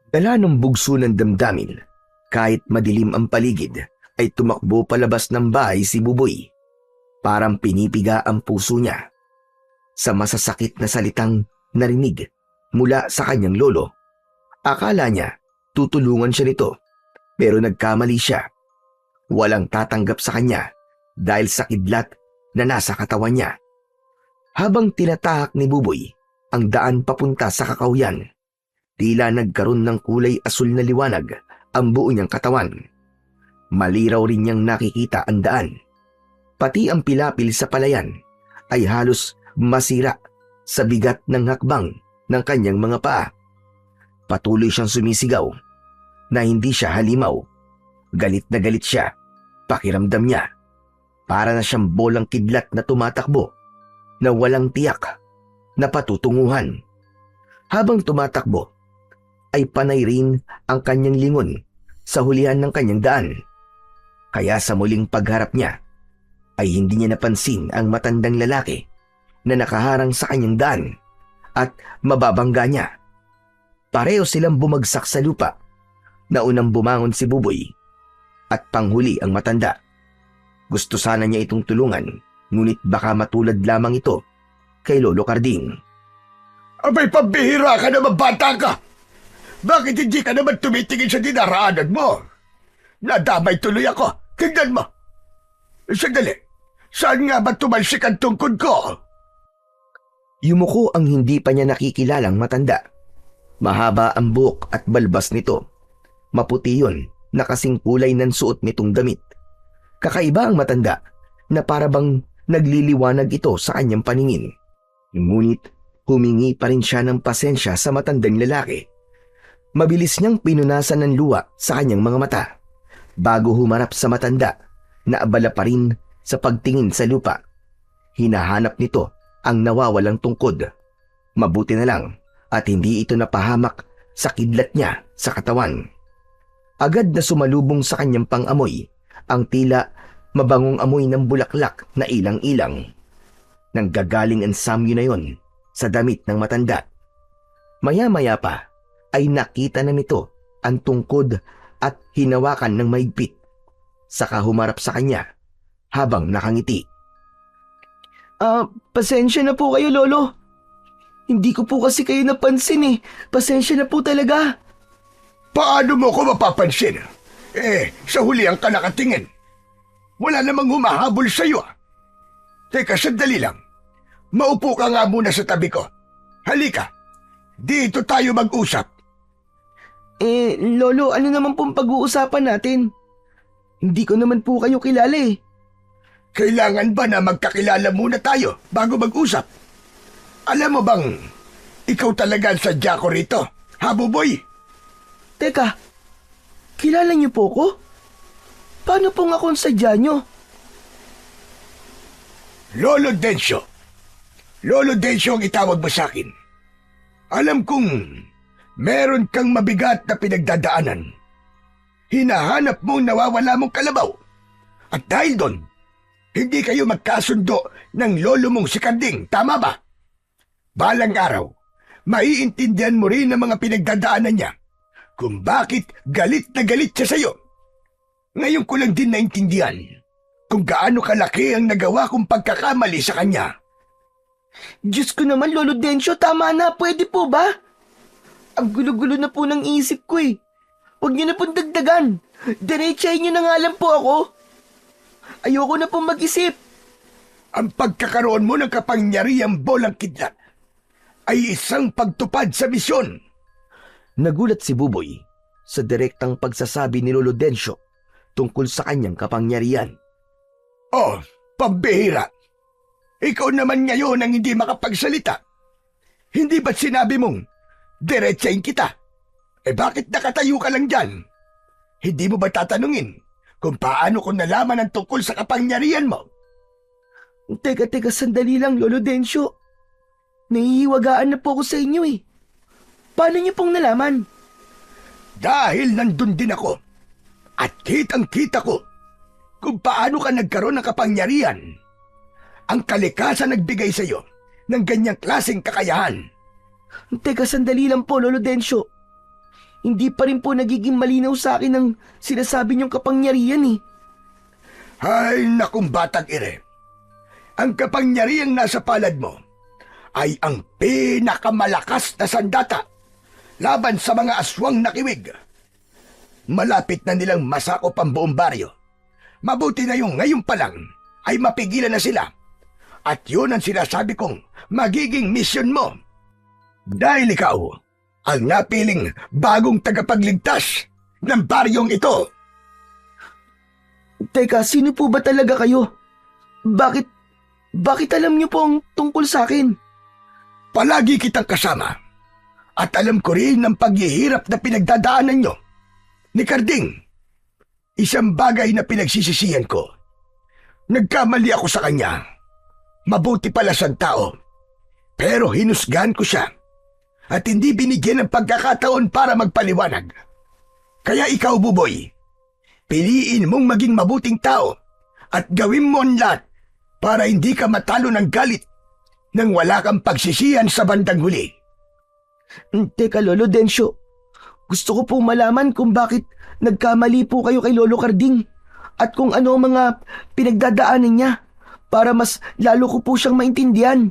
Dala ng bugso ng damdamin, kahit madilim ang paligid, ay tumakbo palabas ng bahay si Buboy. Parang pinipiga ang puso niya sa masasakit na salitang narinig mula sa kanyang lolo. Akala niya tutulungan siya nito, pero nagkamali siya. Walang tatanggap sa kanya dahil sa kidlat na nasa katawan niya. Habang tinatahak ni Buboy ang daan papunta sa kakauyan, tila nagkaroon ng kulay asul na liwanag ang buo niyang katawan. Maliraw rin niyang nakikita ang daan. Pati ang pilapil sa palayan ay halos masira sa bigat ng hakbang ng kanyang mga paa. Patuloy siyang sumisigaw na hindi siya halimaw. Galit na galit siya. Pakiramdam niya, para na siyang bolang kidlat na tumatakbo na walang tiyak na patutunguhan. Habang tumatakbo, ay panay rin ang kanyang lingon sa hulihan ng kanyang daan. Kaya sa muling pagharap niya, ay hindi niya napansin ang matandang lalaki na nakaharang sa kanyang daan at mababangga niya. Pareho silang bumagsak sa lupa. Naunang bumangon si Buboy at panghuli ang matanda. Gusto sana niya itong tulungan, ngunit baka matulad lamang ito kay Lolo Carding. Abay, pambihira ka naman, bata ka! Bakit hindi ka naman tumitingin sa dinaraanan mo? Nadamay tuloy ako. Tingnan mo. Sandali. Saan nga ba tumalsik ang tungkod ko? Yumuko ang hindi pa niya nakikilalang matanda. Mahaba ang buhok at balbas nito. Maputi yun na kasing kulay ng suot nitong damit. Kakaiba ang matanda na parabang nagliliwanag ito sa kanyang paningin. Ngunit humingi pa rin siya ng pasensya sa matandang lalaki. Mabilis niyang pinunasan ng luha sa kanyang mga mata bago humarap sa matanda na abala pa rin sa pagtingin sa lupa. Hinahanap nito ang nawawalang tungkod. Mabuti na lang at hindi ito napahamak sa kidlat niya sa katawan. Agad na sumalubong sa kanyang pang-amoy ang tila mabangong amoy ng bulaklak na ilang-ilang. Nanggagaling ang samyo na yon sa damit ng matanda. Maya-maya pa ay nakita na nito ang tungkod at hinawakan ng mahigpit. Saka humarap sa kanya habang nakangiti. Pasensya na po kayo, Lolo. Hindi ko po kasi kayo napansin eh. Pasensya na po talaga. Paano mo ko mapapansin? Sa hulihan ka nakatingin. Wala namang humahabol sa'yo. Teka, sandali lang. Maupo ka nga muna sa tabi ko. Halika, dito tayo mag-usap. Lolo, ano naman pong pag-uusapan natin? Hindi ko naman po kayo kilala eh. Kailangan ba na magkakilala muna tayo bago mag-usap? Alam mo bang, ikaw talaga ang sadya ko rito, ha, Buboy? Teka, kilala niyo po ko? Paano pong ako ang sadya niyo? Lolo Densyo. Lolo Densyo ang itawag mo sa akin. Alam kong meron kang mabigat na pinagdadaanan. Hinahanap mong nawawala mong kalabaw. At dahil doon, hindi kayo magkasundo ng lolo mong si Carding, tama ba? Balang araw, maiintindihan mo rin ang mga pinagdadaanan niya kung bakit galit na galit siya sa'yo. Ngayon ko lang din naintindihan kung gaano kalaki ang nagawa kong pagkakamali sa kanya. Diyos ko naman, Lolo Densyo, tama na, pwede po ba? Ang gulo-gulo na po ng isip ko eh. Huwag niyo na pong dagdagan. Diretsahin niyo na nga lang po ako. Ayoko na pong mag-isip. Ang pagkakaroon mo ng kapangyarihang bolang kidlat ay isang pagtupad sa misyon. Nagulat si Buboy sa direktang pagsasabi ni Lolo Densyo tungkol sa kanyang kapangyarihan. Oh, pambihira. Ikaw naman ngayon ang hindi makapagsalita. Hindi ba't sinabi mong diretsahin kita? Bakit nakatayo ka lang dyan? Hindi mo ba tatanungin kung paano ko nalaman ang tungkol sa kapangyarihan mo? Teka, sandali lang, Lolo Densyo. Nahihiwagaan na po ako sa inyo eh. Paano niyo pong nalaman? Dahil nandun din ako. At kitang-kita ko kung paano ka nagkaroon ng kapangyarihan. Ang kalikasan nagbigay sa iyo ng ganyang klaseng kakayahan. Teka, sandali lang po, Lolo Densyo. hindi pa rin po nagiging malinaw sa akin ang sinasabi niyong kapangyarihan eh. Ay, nakong batang ire. Ang kapangyarihang nasa palad mo ay ang pinakamalakas na sandata laban sa mga aswang na kiwig. Malapit na nilang masakop ang buong baryo. Mabuti na yung ngayon pa lang ay mapigilan na sila. At yun ang sinasabi kong magiging misyon mo. Dahil ikaw ang napiling bagong tagapagligtas ng baryong ito. Teka, sino po ba talaga kayo? Bakit alam niyo po ang tungkol sa akin? Palagi kitang kasama. At alam ko rin ang paghihirap na pinagdadaanan nyo. Ni Carding, isang bagay na pinagsisisihan ko. Nagkamali ako sa kanya. Mabuti pala siyang tao. Pero hinusgahan ko siya. At hindi binigyan ng pagkakataon para magpaliwanag. Kaya ikaw, Buboy, piliin mong maging mabuting tao at gawin mo ang lahat para hindi ka matalo ng galit nang wala kang pagsisihan sa bandang huli. Teka, Lolo Densyo. Gusto ko pong malaman kung bakit nagkamali po kayo kay Lolo Carding at kung ano ang mga pinagdadaanan niya para mas lalo ko po siyang maintindihan.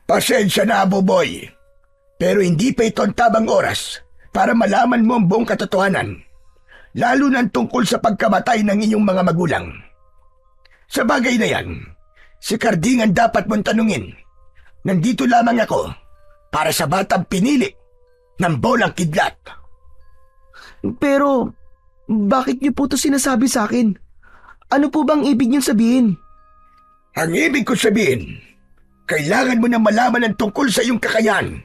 Pasensya na, Buboy. Pero hindi pa ito ang tamang oras para malaman mo ang buong katotohanan, lalo na tungkol sa pagkamatay ng inyong mga magulang. Sa bagay na yan, si Carding ang dapat mong tanungin. Nandito lamang ako para sa batang pinili ng bolang kidlat. Pero, bakit niyo po ito sinasabi sa akin? Ano po bang ibig niyong sabihin? Ang ibig ko sabihin, kailangan mo na malaman ang tungkol sa iyong kakayahan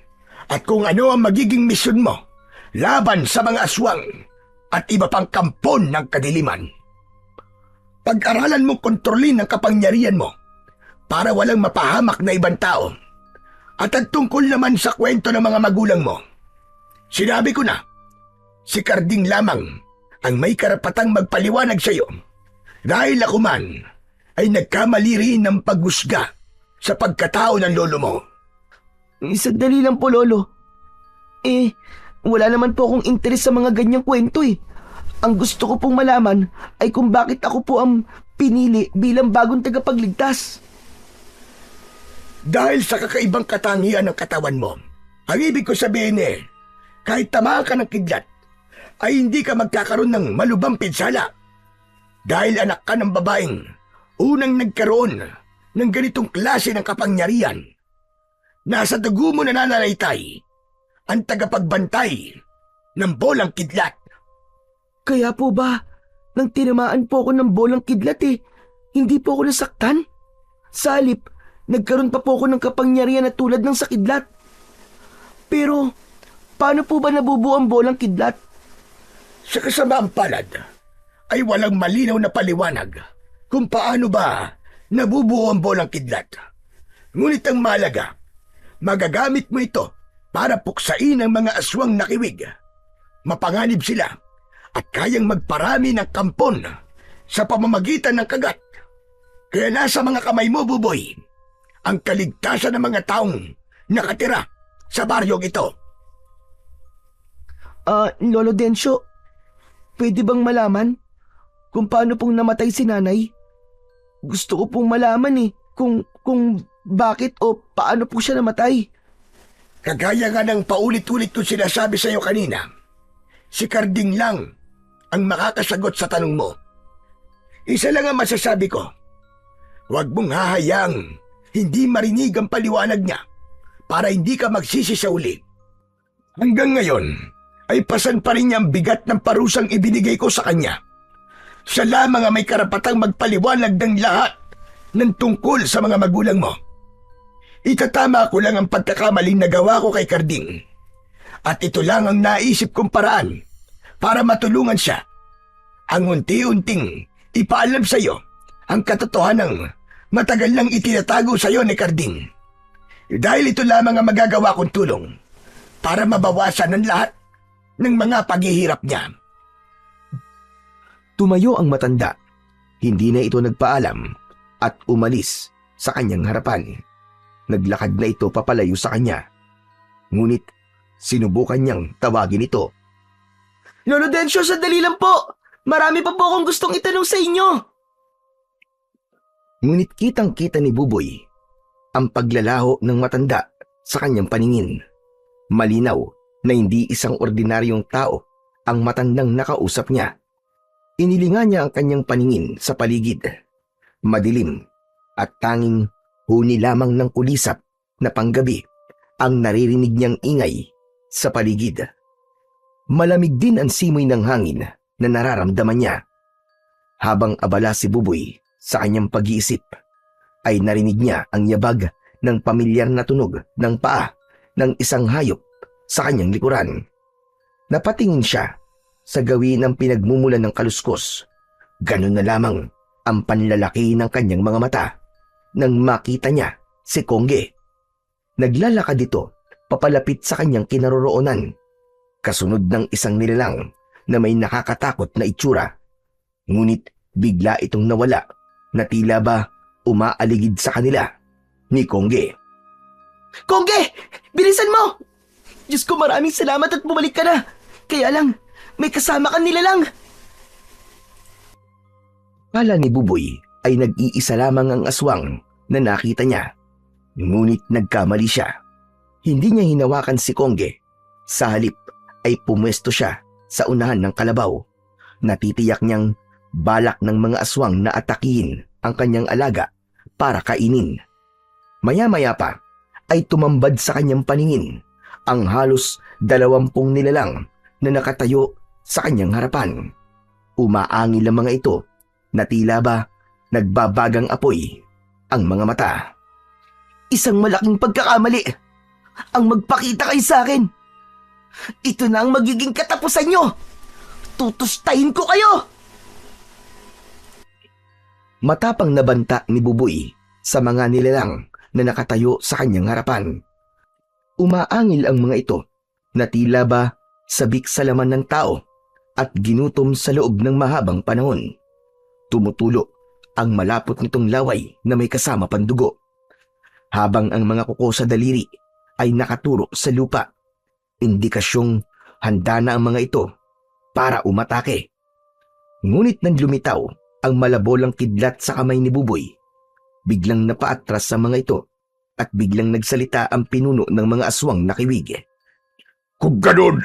at kung ano ang magiging misyon mo laban sa mga aswang at iba pang kampon ng kadiliman. Pag-aralan mong kontrolin ang kapangyarihan mo para walang mapahamak na ibang tao. At ang tungkol naman sa kwento ng mga magulang mo, sinabi ko na, si Carding lamang ang may karapatang magpaliwanag sa iyo dahil ako man ay nagkamali rin ng paghusga sa pagkatao ng lolo mo. Sandali lang po, Lolo. Wala naman po akong interes sa mga ganyang kwento eh. Ang gusto ko pong malaman ay kung bakit ako po ang pinili bilang bagong tagapagligtas. Dahil sa kakaibang katangian ng katawan mo, ang ibig ko sabihin kahit tamaan ka ng kidlat, ay hindi ka magkakaroon ng malubhang pinsala. Dahil anak ka ng babaeng unang nagkaroon ng ganitong klase ng kapangyarihan. Nasa dugo mo nananalitay ang tagapagbantay ng bolang kidlat. Kaya po ba, nang tinamaan po ako ng bolang kidlat hindi po ako nasaktan? Sa halip, nagkaroon pa po ako ng kapangyarihan na tulad ng sa kidlat. Pero, paano po ba nabubuo ang bolang kidlat? Sa kasamaang palad, ay walang malinaw na paliwanag kung paano ba nabubuo ang bolang kidlat. Ngunit ang mahalaga, magagamit mo ito para puksain ang mga aswang nakiwig. Mapanganib sila at kayang magparami ng kampon sa pamamagitan ng kagat. Kaya nasa mga kamay mo, Buboy, ang kaligtasan ng mga taong nakatira sa baryong ito. Lolo Densyo, pwede bang malaman kung paano pong namatay si nanay? Gusto ko pong malaman kung bakit o paano po siya namatay. Kagaya nga ng paulit-ulit ko sinasabi sa iyo kanina, si Carding lang ang makakasagot sa tanong mo. Isa lang ang masasabi ko, huwag mong hahayaang hindi marinig ang paliwanag niya para hindi ka magsisi sa uli. Hanggang ngayon ay pasan pa rin niya ang bigat ng parusang ibinigay ko sa kanya. Siya lamang ang may karapatang magpaliwanag ng lahat ng tungkol sa mga magulang mo. Itatama ko lang ang pagkakamaling nagawa ko kay Carding. At ito lang ang naisip kong paraan para matulungan siya. Ang unti-unting ipaalam sa iyo ang katotohanang matagal nang itinatago sa iyo ni Carding. Dahil ito lamang ang magagawa kong tulong para mabawasan ang lahat ng mga paghihirap niya. Tumayo ang matanda. Hindi na ito nagpaalam at umalis sa kanyang harapan. Naglakad na ito papalayo sa kanya. Ngunit Sinubukan niyang tawagin ito. Lolo Dencio, sandali lang po. Marami pa po akong gustong itanong sa inyo. Ngunit kitang-kita ni Buboy ang paglalaho ng matanda sa kanyang paningin. Malinaw na hindi isang ordinaryong tao ang matandang nakausap niya. Inilinga niya ang kanyang paningin sa paligid. Madilim at tanging huni lamang ng kulisap na panggabi ang naririnig niyang ingay sa paligid. Malamig din ang simoy ng hangin na nararamdaman niya. Habang abala si Buboy sa kanyang pag-iisip, ay narinig niya ang yabag ng pamilyar na tunog ng paa ng isang hayop sa kanyang likuran. Napatingin siya sa gawin ng pinagmumulan ng kaluskos. Ganun na lamang ang panlalaki ng kanyang mga mata nang makita niya si Kongge. Naglalakad ito papalapit sa kanyang kinaroroonan, kasunod ng isang nilalang na may nakakatakot na itsura. Ngunit bigla itong nawala na tila ba umaaligid sa kanila ni Kongge. Kongge! Bilisan mo! Diyos ko, maraming salamat at bumalik ka na. Kaya lang, may kasama kang nilalang. Kala ni Buboy ay nag-iisa lamang ang aswang na nakita niya. Ngunit nagkamali siya. Hindi niya hinawakan si Kongge. Sa halip ay pumwesto siya sa unahan ng kalabaw. Natitiyak niyang balak ng mga aswang na atakihin ang kanyang alaga para kainin. Maya-maya pa ay tumambad sa kanyang paningin ang halos 20 nilalang na nakatayo sa kanyang harapan. Umaangil ang mga ito na tila ba nagbabagang apoy ang mga mata. Isang malaking pagkakamali ang magpakita kayo sa akin. Ito na ang magiging katapusan nyo. Tutustahin ko kayo. Matapang na banta ni Buboy sa mga nilalang na nakatayo sa kanyang harapan. Umaangil ang mga ito na tila ba sabik sa laman ng tao at ginutom sa loob ng mahabang panahon. Tumutulo ang malapot nitong laway na may kasama pandugo, habang ang mga kuko sa daliri ay nakaturo sa lupa. Indikasyong handa na ang mga ito para umatake. Ngunit nang lumitaw ang malabolang kidlat sa kamay ni Buboy, biglang napaatras sa mga ito at biglang nagsalita ang pinuno ng mga aswang na kiwig. Kung ganun,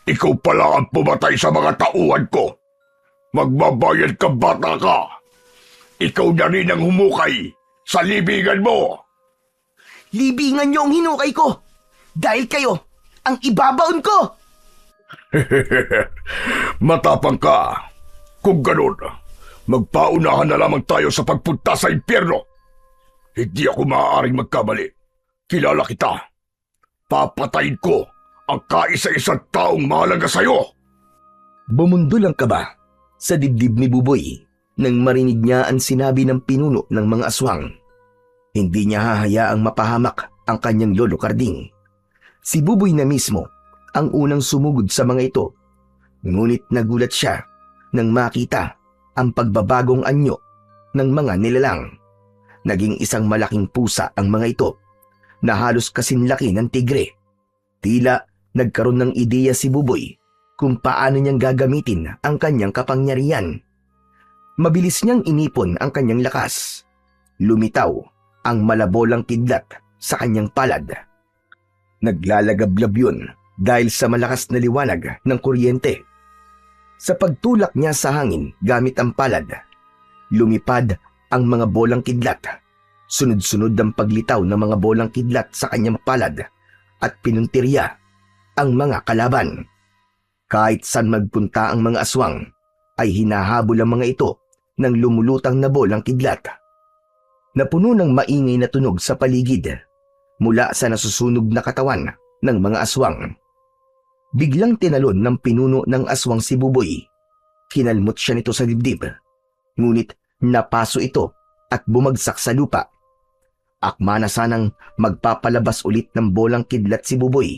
ikaw pala ang pumatay sa mga tauhan ko. Magbabayad ka, bata ka. Ikaw na rin ang humukay sa libingan mo. Libingan nyo ang hinukay ko. Dahil kayo ang ibabaon ko. Matapang ka. Kung ganun, magpaunahan na lamang tayo sa pagpunta sa impyerno. Hindi ako maaaring magkamali. Kilala kita. Papatayin ko ang kaisa-isang taong mahalaga sa'yo. Bumundol ang kaba sa dibdib ni Buboy nang marinig niya ang sinabi ng pinuno ng mga aswang. Hindi niya hahayaang mapahamak ang kanyang lolo Karding. Si Buboy na mismo ang unang sumugod sa mga ito. Ngunit nagulat siya nang makita ang pagbabagong anyo ng mga nilalang. Naging isang malaking pusa ang mga ito na halos kasinlaki ng tigre. Tila nagkaroon ng ideya si Buboy kung paano niyang gagamitin ang kanyang kapangyarihan. Mabilis niyang inipon ang kanyang lakas. Lumitaw ang malabolang kidlat sa kanyang palad. Naglalagablab yun dahil sa malakas na liwanag ng kuryente. Sa pagtulak niya sa hangin gamit ang palad, lumipad ang mga bolang kidlat. Sunod-sunod ang paglitaw ng mga bolang kidlat sa kanyang palad at pinuntirya ang mga kalaban. Kahit saan magpunta ang mga aswang, ay hinahabol ang mga ito ng lumulutang na bolang kidlat. Napuno ng maingay na tunog sa paligid mula sa nasusunog na katawan ng mga aswang. Biglang tinalon ng pinuno ng aswang si Buboy. Kinalmot siya nito sa dibdib, ngunit napaso ito at bumagsak sa lupa. Akma na sanang magpapalabas ulit ng bolang kidlat si Buboy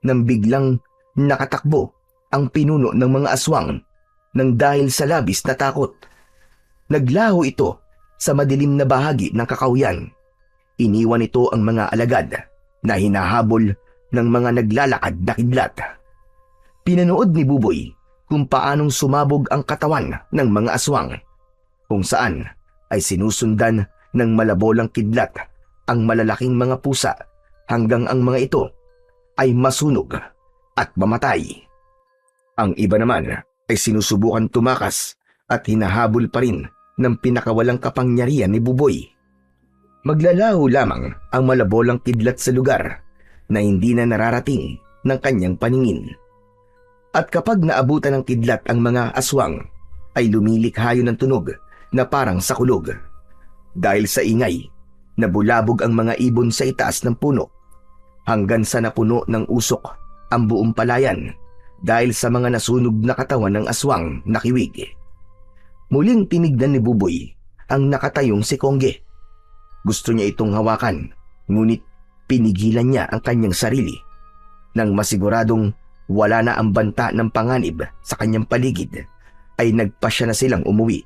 nang biglang nakatakbo ang pinuno ng mga aswang nang dahil sa labis na takot. Naglaho ito sa madilim na bahagi ng kakawyan. Iniwan ito ang mga alagad na hinahabol ng mga naglalakad na kidlat. Pinanood ni Buboy kung paanong sumabog ang katawan ng mga aswang, kung saan ay sinusundan ng malabolang kidlat ang malalaking mga pusa hanggang ang mga ito ay masunog at mamatay. Ang iba naman ay sinusubukan tumakas at hinahabol pa rin ng pinakawalang kapangyarihan ni Buboy. Maglalaho lamang ang malabolang kidlat sa lugar na hindi na nararating ng kanyang paningin. At kapag naabutan ng kidlat ang mga aswang, ay lumilikha yun ng tunog na parang sakulog. Dahil sa ingay, nabulabog ang mga ibon sa itaas ng puno, hanggang sa napuno ng usok ang buong palayan dahil sa mga nasunog na katawan ng aswang na kiwig. Muling tinignan ni Buboy ang nakatayong si Kongge. Gusto niya itong hawakan, ngunit pinigilan niya ang kanyang sarili nang masiguradong wala na ang banta ng panganib sa kanyang paligid, ay nagpasya na silang umuwi.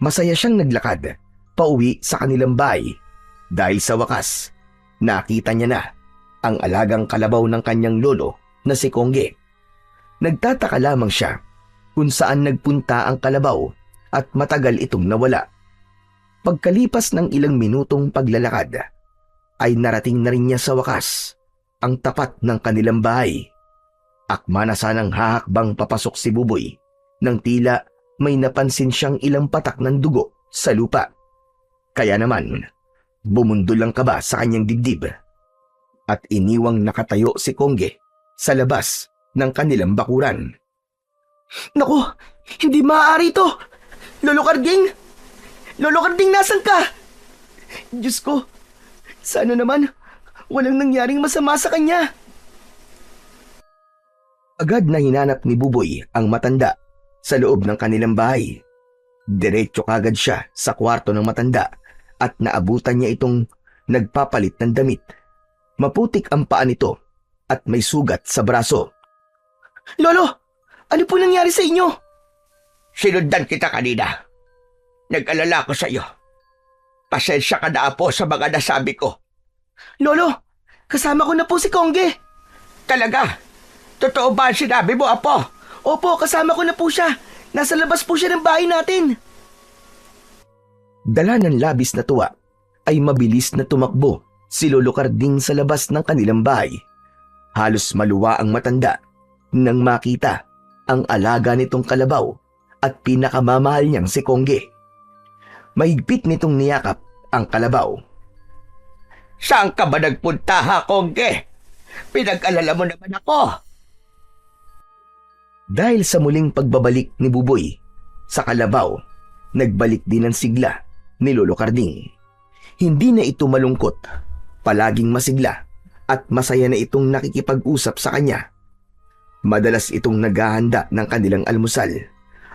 Masaya siyang naglakad pauwi sa kanilang bahay dahil sa wakas nakita niya na ang alagang kalabaw ng kanyang lolo na si Kongge. Nagtataka lamang siya kung saan nagpunta ang kalabaw at matagal itong nawala. Pagkalipas ng ilang minutong paglalakad, ay narating na rin niya sa wakas ang tapat ng kanilang bahay. Akma na sanang hahakbang papasok si Buboy nang tila may napansin siyang ilang patak ng dugo sa lupa. Kaya naman, bumundol ang kaba sa kanyang dibdib at iniwang nakatayo si Kongge sa labas ng kanilang bakuran. Naku, hindi maaari ito! Lolo Karding! Lolo Karding, nasan ka? Diyos ko, sana naman walang nangyaring masama sa kanya. Agad na hinanap ni Buboy ang matanda sa loob ng kanilang bahay. Diretso kagad siya sa kwarto ng matanda at naabutan niya itong nagpapalit ng damit. Maputik ang paa nito at may sugat sa braso. Lolo, ano po nangyari sa inyo? Sinundan kita kanina. Nag-alala ko sa iyo. Pasensya ka na, Apo, sa mga nasabi ko. Lolo, kasama ko na po si Kongge. Talaga? Totoo ba ang sinabi mo, Apo? Opo, kasama ko na po siya. Nasa labas po siya ng bahay natin. Dala ng labis na tuwa, ay mabilis na tumakbo si Lolo Karding sa labas ng kanilang bahay. Halos maluwa ang matanda nang makita ang alaga nitong kalabaw at pinakamamahal niyang si Kongge. Mahigpit nitong niyakap ang kalabaw. Saan ka ba nagpunta, ha, Kongge? Pinag-alala mo naman ako. Dahil sa muling pagbabalik ni Buboy sa kalabaw, nagbalik din ang sigla ni Lolo Karding. Hindi na ito malungkot, palaging masigla at masaya na itong nakikipag-usap sa kanya. Madalas itong naghahanda ng kanilang almusal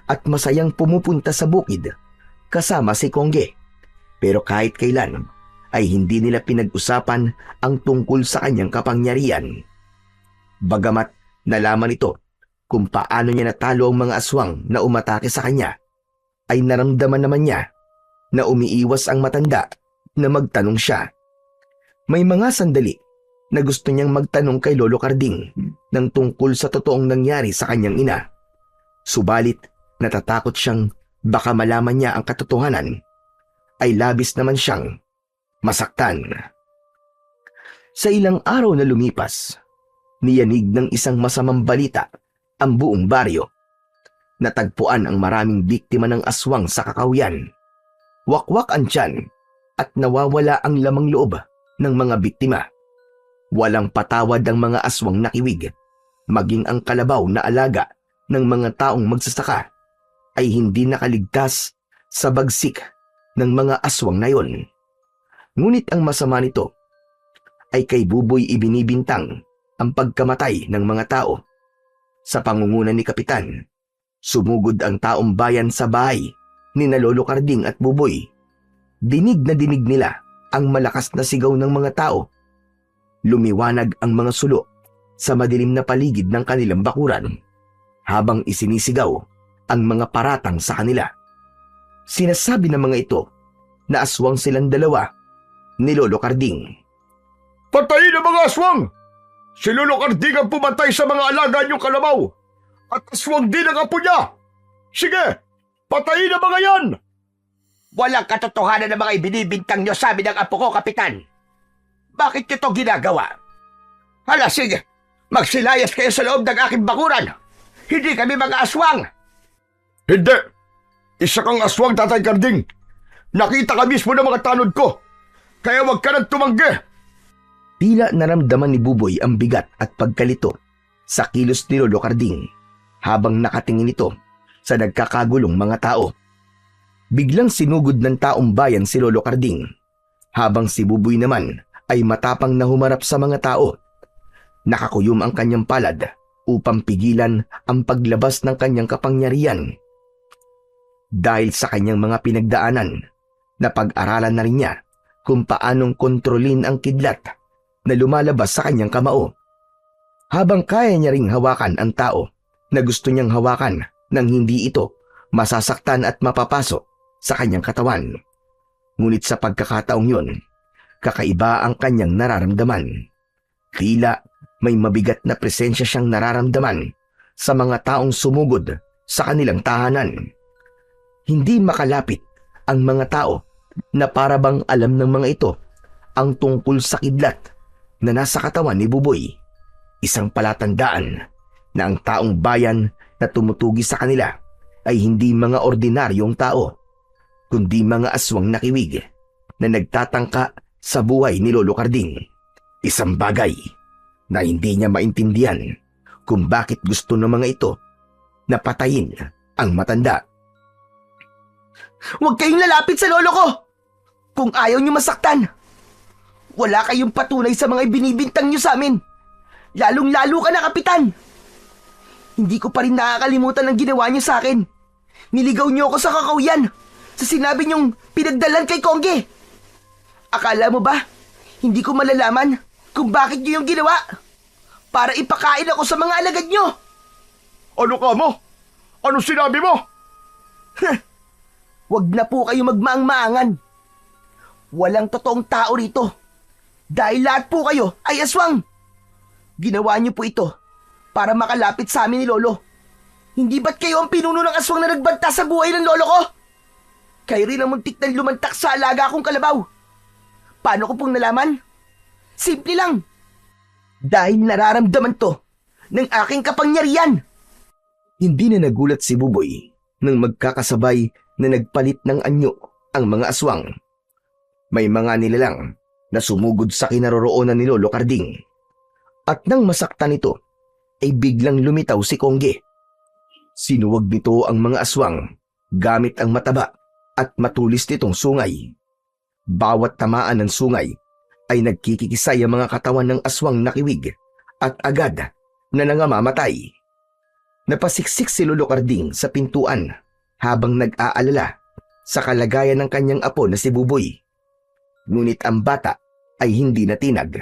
at masayang pumupunta sa bukid kasama si Kongge. Pero kahit kailan ay hindi nila pinag-usapan ang tungkol sa kanyang kapangyarihan. Bagamat nalaman ito kung paano niya natalo ang mga aswang na umatake sa kanya, ay naramdaman naman niya na umiiwas ang matanda na magtanong siya. May mga sandali na gusto niyang magtanong kay Lolo Karding ng tungkol sa totoong nangyari sa kanyang ina. Subalit natatakot siyang baka malaman niya ang katotohanan, ay labis naman siyang masaktan. Sa ilang araw na lumipas, niyanig ng isang masamang balita ang buong baryo. Natagpuan ang maraming biktima ng aswang sa Kakahuyan. Wakwak ang tiyan at nawawala ang lamang loob ng mga biktima. Walang patawad ang mga aswang nakiwig, maging ang kalabaw na alaga ng mga taong magsasaka ay hindi nakaligtas sa bagsik ng mga aswang na yon. Ngunit ang masama nito ay kay Buboy ibinibintang ang pagkamatay ng mga tao. Sa pangunguna ni Kapitan, sumugod ang taong bayan sa bahay ni na Lolo Karding at Buboy. Dinig na dinig nila ang malakas na sigaw ng mga tao. Lumiwanag ang mga sulo sa madilim na paligid ng kanilang bakuran habang isinisigaw ang mga paratang sa kanila. Sinasabi ng mga ito na aswang silang dalawa ni Lolo Karding. Patayin ang mga aswang! Si Lolo Karding ang pumatay sa mga alaga niyong kalabaw. At aswang din ang apo niya. Sige, patayin ang mga yan! Walang katotohanan ng mga ibinibintang nyo sa amin ng apo ko, Kapitan. Bakit nyo to ginagawa? Hala, sige. Magsilayas kayo sa loob ng aking bakuran. Hindi kami mga aswang. Hindi! Isa kang aswang, Tatay Karding. Nakita ka mismo ng mga tanod ko. Kaya wag ka nang tumanggi. Tila naramdaman ni Buboy ang bigat at pagkalito sa kilos ni Lolo Karding habang nakatingin ito sa nagkakagulong mga tao. Biglang sinugod ng taong bayan si Lolo Karding habang si Buboy naman ay matapang na humarap sa mga tao. Nakakuyom ang kanyang palad upang pigilan ang paglabas ng kanyang kapangyarihan. Dahil sa kanyang mga pinagdaanan, napag-aralan na rin niya kung paanong kontrolin ang kidlat na lumalabas sa kanyang kamao. Habang kaya niya ring hawakan ang tao na gusto niyang hawakan nang hindi ito masasaktan at mapapasok sa kanyang katawan. Ngunit sa pagkakataong yun, kakaiba ang kanyang nararamdaman. Tila may mabigat na presensya siyang nararamdaman sa mga taong sumugod sa kanilang tahanan. Hindi makalapit ang mga tao na parabang alam ng mga ito ang tungkol sa kidlat na nasa katawan ni Buboy. Isang palatandaan na ang taong bayan na tumutugi sa kanila ay hindi mga ordinaryong tao, kundi mga aswang na kiwig na nagtatangka sa buhay ni Lolo Karding. Isang bagay na hindi niya maintindihan kung bakit gusto ng mga ito na patayin ang matanda. Huwag kayong lalapit sa lolo ko! Kung ayaw niyo masaktan, wala kayong patunay sa mga ibinibintang niyo sa amin. Lalong-lalo ka na, Kapitan! Hindi ko pa rin nakakalimutan ang ginawa niyo sa akin. Niligaw niyo ako sa kakauyan sa sinabi niyong pinagdalan kay Kongge. Akala mo ba, hindi ko malalaman kung bakit niyo yung ginawa? Para ipakain ako sa mga alagad niyo. Ano ka mo? Ano sinabi mo? Huwag na po kayo magmaang-maangan. Walang totoong tao rito. Dahil lahat po kayo ay aswang. Ginawa niyo po ito para makalapit sa amin ni Lolo. Hindi ba't kayo ang pinuno ng aswang na nagbanta sa buhay ng lolo ko? Kayo rin ang muntik na lumantak sa alaga kong kalabaw. Paano ko pong nalaman? Simple lang. Dahil nararamdaman to ng aking kapangyarihan. Hindi na nagulat si Buboy nang magkakasabay na nagpalit ng anyo ang mga aswang. May mga nilalang na sumugod sa kinaroroonan ni Lolo Karding. At nang masaktan ito, ay biglang lumitaw si Kongge. Sinuwag nito ang mga aswang gamit ang mataba at matulis nitong sungay. Bawat tamaan ng sungay ay nagkikikisay ang mga katawan ng aswang na kiwig at agad na nangamamatay. Napasiksik si Lolo Karding sa pintuan habang nag-aalala sa kalagayan ng kanyang apo na si Buboy. Ngunit ang bata ay hindi natinag.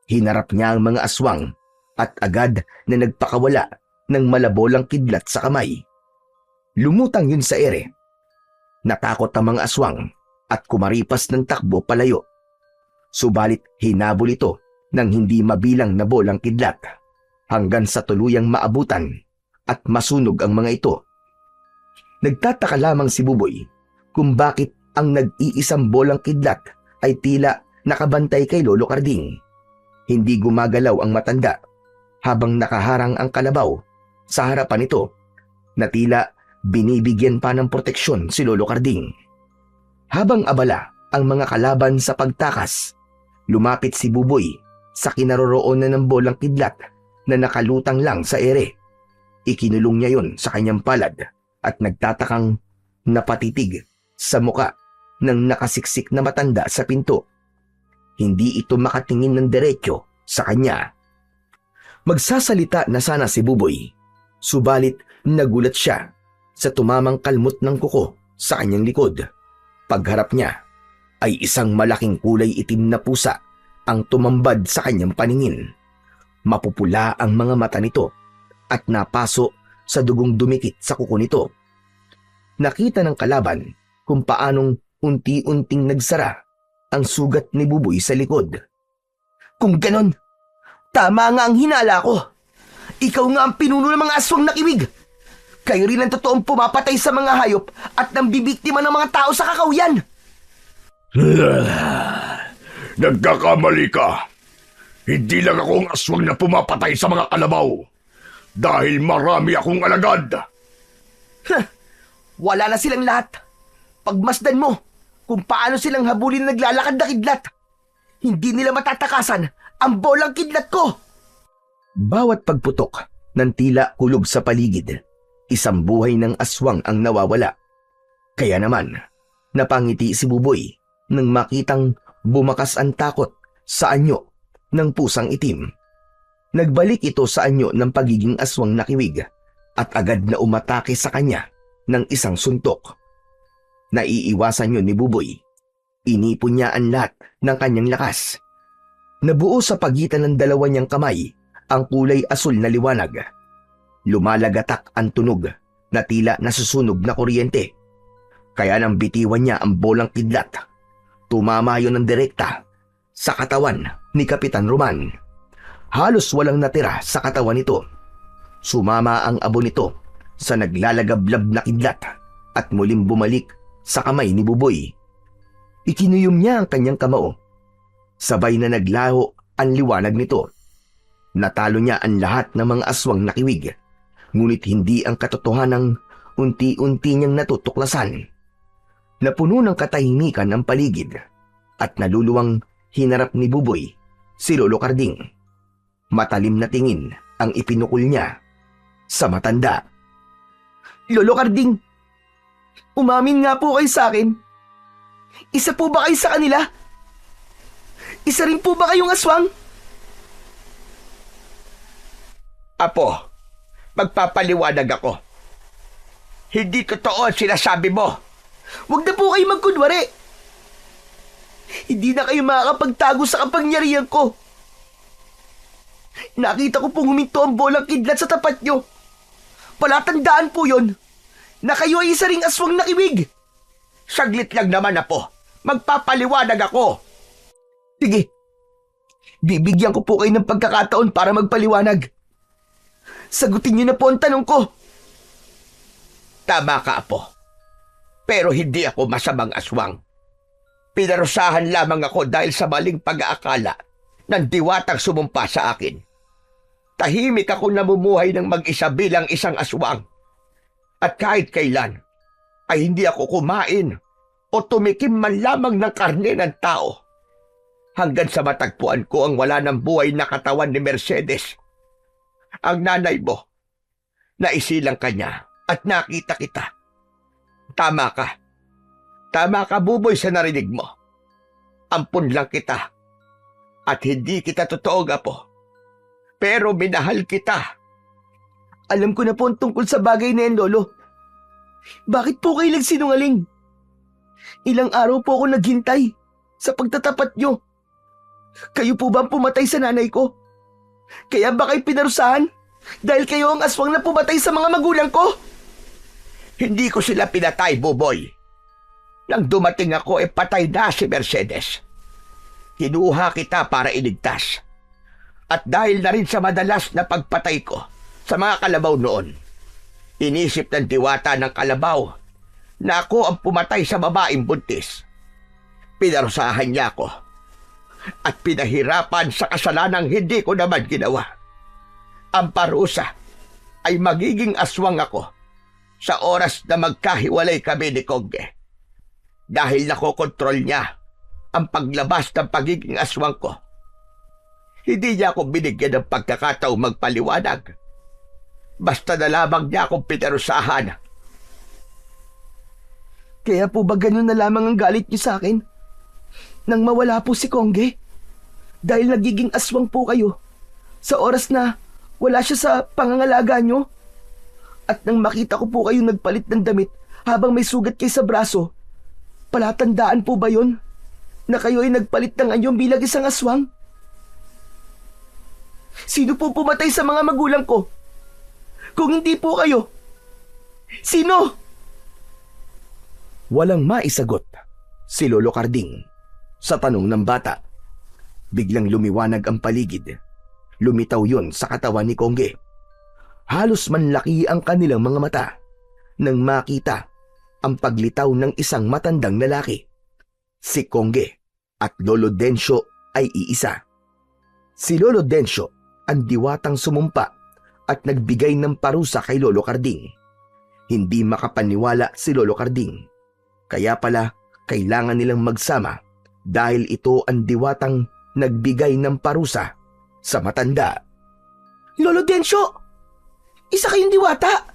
Hinarap niya ang mga aswang at agad na nagpakawala ng malabolang kidlat sa kamay. Lumutang yun sa ere. Natakot ang mga aswang at kumaripas ng takbo palayo. Subalit hinabol ito ng hindi mabilang na bolang kidlat hanggang sa tuluyang maabutan at masunog ang mga ito. Nagtataka lamang si Buboy kung bakit ang nag-iisang bolang kidlat ay tila nakabantay kay Lolo Karding. Hindi gumagalaw ang matanda habang nakaharang ang kalabaw sa harapan nito na tila binibigyan pa ng proteksyon si Lolo Karding. Habang abala ang mga kalaban sa pagtakas, lumapit si Buboy sa kinaroroonan ng bolang kidlat na nakalutang lang sa ere. Ikinulong niya yon sa kanyang palad at nagtatakang napatitig sa muka ng nakasiksik na matanda sa pinto. Hindi ito makatingin ng diretso sa kanya. Magsasalita na sana si Buboy, subalit nagulat siya sa tumamang kalmot ng kuko sa kanyang likod. Pagharap niya ay isang malaking kulay itim na pusa ang tumambad sa kanyang paningin. Mapupula ang mga mata nito at napaso sa dugong dumikit sa kuko nito. Nakita ng kalaban kung paanong unti-unting nagsara ang sugat ni Buboy sa likod. Kung ganon, Tama nga ang hinala ko. Ikaw nga ang pinuno ng mga aswang nakiwig. Kayo rin ang totoong pumapatay sa mga hayop at nang bibiktima ng mga tao sa kakawyan. Nagkakamali ka. Hindi lang ako ang aswang na pumapatay sa mga kalabaw. Dahil marami akong alagad. Wala na silang lahat. Pagmasdan mo kung paano silang habulin na naglalakad na kidlat. Hindi nila matatakasan ang bolang kidlat ko. Bawat pagputok ng tila kulog sa paligid, isang buhay ng aswang ang nawawala. Kaya naman, napangiti si Buboy nang makitang bumakas ang takot sa anyo ng pusang itim. Nagbalik ito sa anyo ng pagiging aswang nakiwig at agad na umatake sa kanya ng isang suntok. Naiiwasan yun ni Buboy. Inipon niya ang lahat ng kanyang lakas. Nabuo sa pagitan ng dalawa niyang kamay ang kulay asul na liwanag. Lumalagatak ang tunog na tila nasusunog na kuryente. Kaya nang bitiwan niya ang bolang kidlat, tumama yun ng direkta sa katawan ni Kapitan Roman. Halos walang natira sa katawan nito. Sumama ang abo nito sa naglalagablab na kidlat at muling bumalik sa kamay ni Buboy. Ikinuyom niya ang kanyang kamao. Sabay na naglaho ang liwanag nito. Natalo niya ang lahat ng mga aswang nakiwig. Ngunit hindi ang katotohanang unti-unti niyang natutuklasan. Napuno ng katahimikan ang paligid at naluluwang hinarap ni Buboy si Lolo Karding. Matalim na tingin ang ipinukol niya sa matanda. Lolo Karding, umamin nga po kayo sa akin. Isa po ba kayo sa kanila? Isa rin po ba kayong aswang? Apo, magpapaliwanag ako. Hindi totoo ang sinasabi mo. Huwag na po kayo magkunwari. Hindi na kayo makakapagtago sa kapangyarihan ko. Nakita ko pong huminto ang bolang kidlat sa tapat nyo. Palatandaan po yon na kayo ay isa ring aswang nakiwig. Saglit lang naman, Apo. Magpapaliwanag ako. Sige, bibigyan ko po kayo ng pagkakataon para magpaliwanag. Sagutin niyo na po ang tanong ko. Tama ka, Apo. Pero hindi ako masamang aswang. Pinarusahan lamang ako dahil sa maling pag-aakala ng diwatang sumumpa sa akin. Tahimik ako namumuhay ng mag-isa bilang isang aswang. At kahit kailan, ay hindi ako kumain o tumikim man lamang ng karne ng tao. Hanggang sa matagpuan ko ang wala ng buhay na katawan ni Mercedes. Ang nanay mo, naisilang kanya at nakita kita. Tama ka. Tama ka, Buboy, sa narinig mo. Ampun lang kita. At hindi kita totoo, Apo. Pero minahal kita. Alam ko na po ang tungkol sa bagay na yan, Lolo. Bakit po kayo nagsinungaling? Ilang araw po ako naghintay sa pagtatapat nyo. Kayo po ba ang pumatay sa nanay ko? Kaya ba kayo pinarusahan? Dahil kayo ang aswang na pumatay sa mga magulang ko? Hindi ko sila pinatay, Buboy. Nang dumating ako, patay na si Mercedes. Kinuha kita para iligtas. At dahil na rin sa madalas na pagpatay ko sa mga kalabaw noon, inisip ng diwata ng kalabaw na ako ang pumatay sa babaeng buntis. Pinarusahan niya ako at pinahirapan sa kasalanang hindi ko naman ginawa. Ang parusa ay magiging aswang ako sa oras na magkahiwalay kami ni Kongge. Dahil nakokontrol niya ang paglabas ng pagiging aswang ko. Hindi niya ako binigyan ng pagkakataong magpaliwanag. Basta na lamang niya akong pinarusahan. Kaya po ba ganun na lamang ang galit niyo sa akin? Nang mawala po si Kongge? Dahil nagiging aswang po kayo sa oras na wala siya sa pangangalaga niyo? At nang makita ko po kayong nagpalit ng damit habang may sugat kayo sa braso, palatandaan po ba yon na kayo ay nagpalit ng anyo bilang isang aswang? Sino po pumatay sa mga magulang ko? Kung hindi po kayo, sino? Walang maisagot si Lolo Karding sa tanong ng bata. Biglang lumiwanag ang paligid. Lumitaw yon sa katawan ni Kongge. Halos manlaki ang kanilang mga mata nang makita ang paglitaw ng isang matandang lalaki. Si Kongge at Lolo Densyo ay iisa. Si Lolo Densyo ang diwatang sumumpa at nagbigay ng parusa kay Lolo Carding. Hindi makapaniwala si Lolo Carding. Kaya pala kailangan nilang magsama dahil ito ang diwatang nagbigay ng parusa sa matanda. Lolo Densyo! Isa kayong diwata!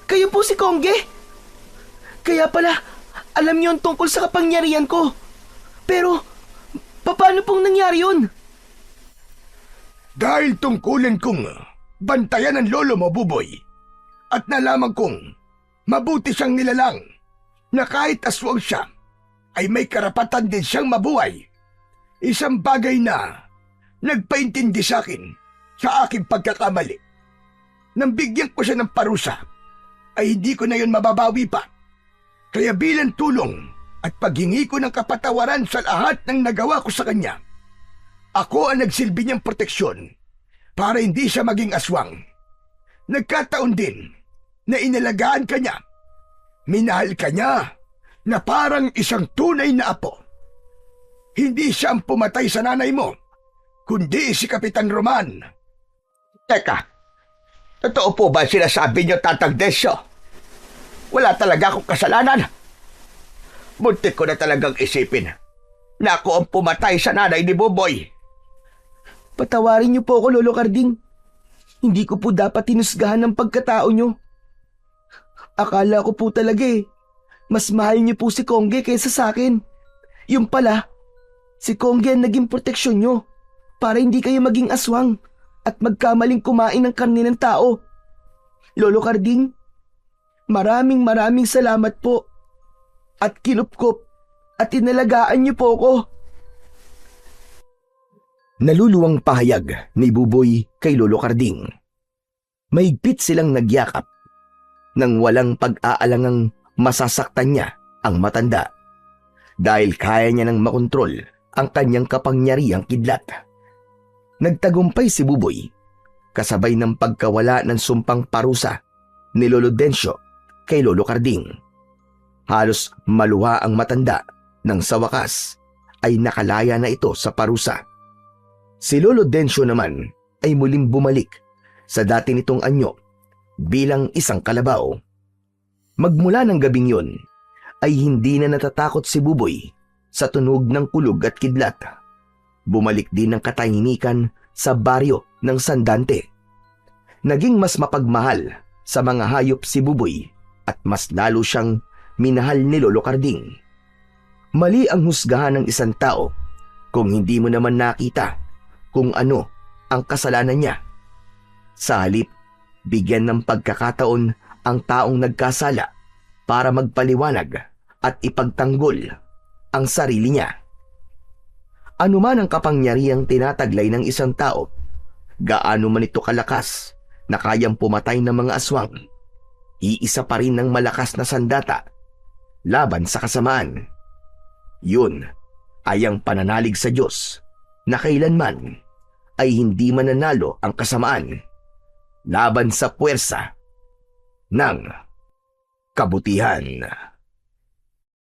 Kayo po si Kongge! Kaya pala, alam niyo ang tungkol sa kapangyarihan ko. Pero, paano pong nangyari yun? Dahil tungkulin kong bantayan ang lolo mo, Buboy. At nalaman kong mabuti siyang nilalang na kahit aswang siya, ay may karapatan din siyang mabuhay. Isang bagay na nagpaintindi sa akin sa aking pagkakamali. Nang bigyan ko siya ng parusa, ay hindi ko na yun mababawi pa. Kaya bilang tulong at paghingi ko ng kapatawaran sa lahat ng nagawa ko sa kanya, ako ang nagsilbi niyang proteksyon para hindi siya maging aswang. Nagkataon din na inalagaan ka niya. Minahal ka niya na parang isang tunay na apo. Hindi siya ang pumatay sa nanay mo, kundi si Kapitan Roman. Teka, totoo po ba sinasabi niyo, Tatang Desyo? Wala talaga akong kasalanan. Muntik ko na talagang isipin na ako ang pumatay sa nanay ni Buboy. Patawarin niyo po ako, Lolo Carding. Hindi ko po dapat tinusgahan ng pagkatao niyo. Akala ko po talaga mas mahal niyo po si Kongge kaysa sa akin. Yung pala, si Kongge ang naging proteksyon niyo para hindi kayo maging aswang at magkamaling kumain ng karne ng tao. Lolo Carding, maraming salamat po. At kinupkop at inalagaan niyo po ako. Naluluwang pahayag ni Buboy kay Lolo Carding. Mahigpit silang nagyakap nang walang pag-aalangang masasaktan niya ang matanda dahil kaya niya nang makontrol ang kanyang kapangyarihang kidlat. Nagtagumpay si Buboy kasabay ng pagkawala ng sumpang parusa ni Lolo Densyo kay Lolo Carding. Halos maluha ang matanda nang sa wakas ay nakalaya na ito sa parusa. Si Lolo Densyo naman ay muling bumalik sa dati nitong anyo bilang isang kalabaw. Magmula ng gabing yon ay hindi na natatakot si Buboy sa tunog ng kulog at kidlat. Bumalik din ang katahimikan sa baryo ng Sandante. Naging mas mapagmahal sa mga hayop si Buboy at mas lalo siyang minahal ni Lolo Carding. Mali ang husgahan ng isang tao kung hindi mo naman nakita kung ano ang kasalanan niya. Sa halip, bigyan ng pagkakataon ang taong nagkasala para magpaliwanag at ipagtanggol ang sarili niya. Ano man ang kapangyarihang tinataglay ng isang tao, gaano man ito kalakas na kayang pumatay ng mga aswang, iisa pa rin ng malakas na sandata laban sa kasamaan. Yun ay ang pananalig sa Diyos na kailanman ay hindi mananalo ang kasamaan laban sa puwersa ng kabutihan.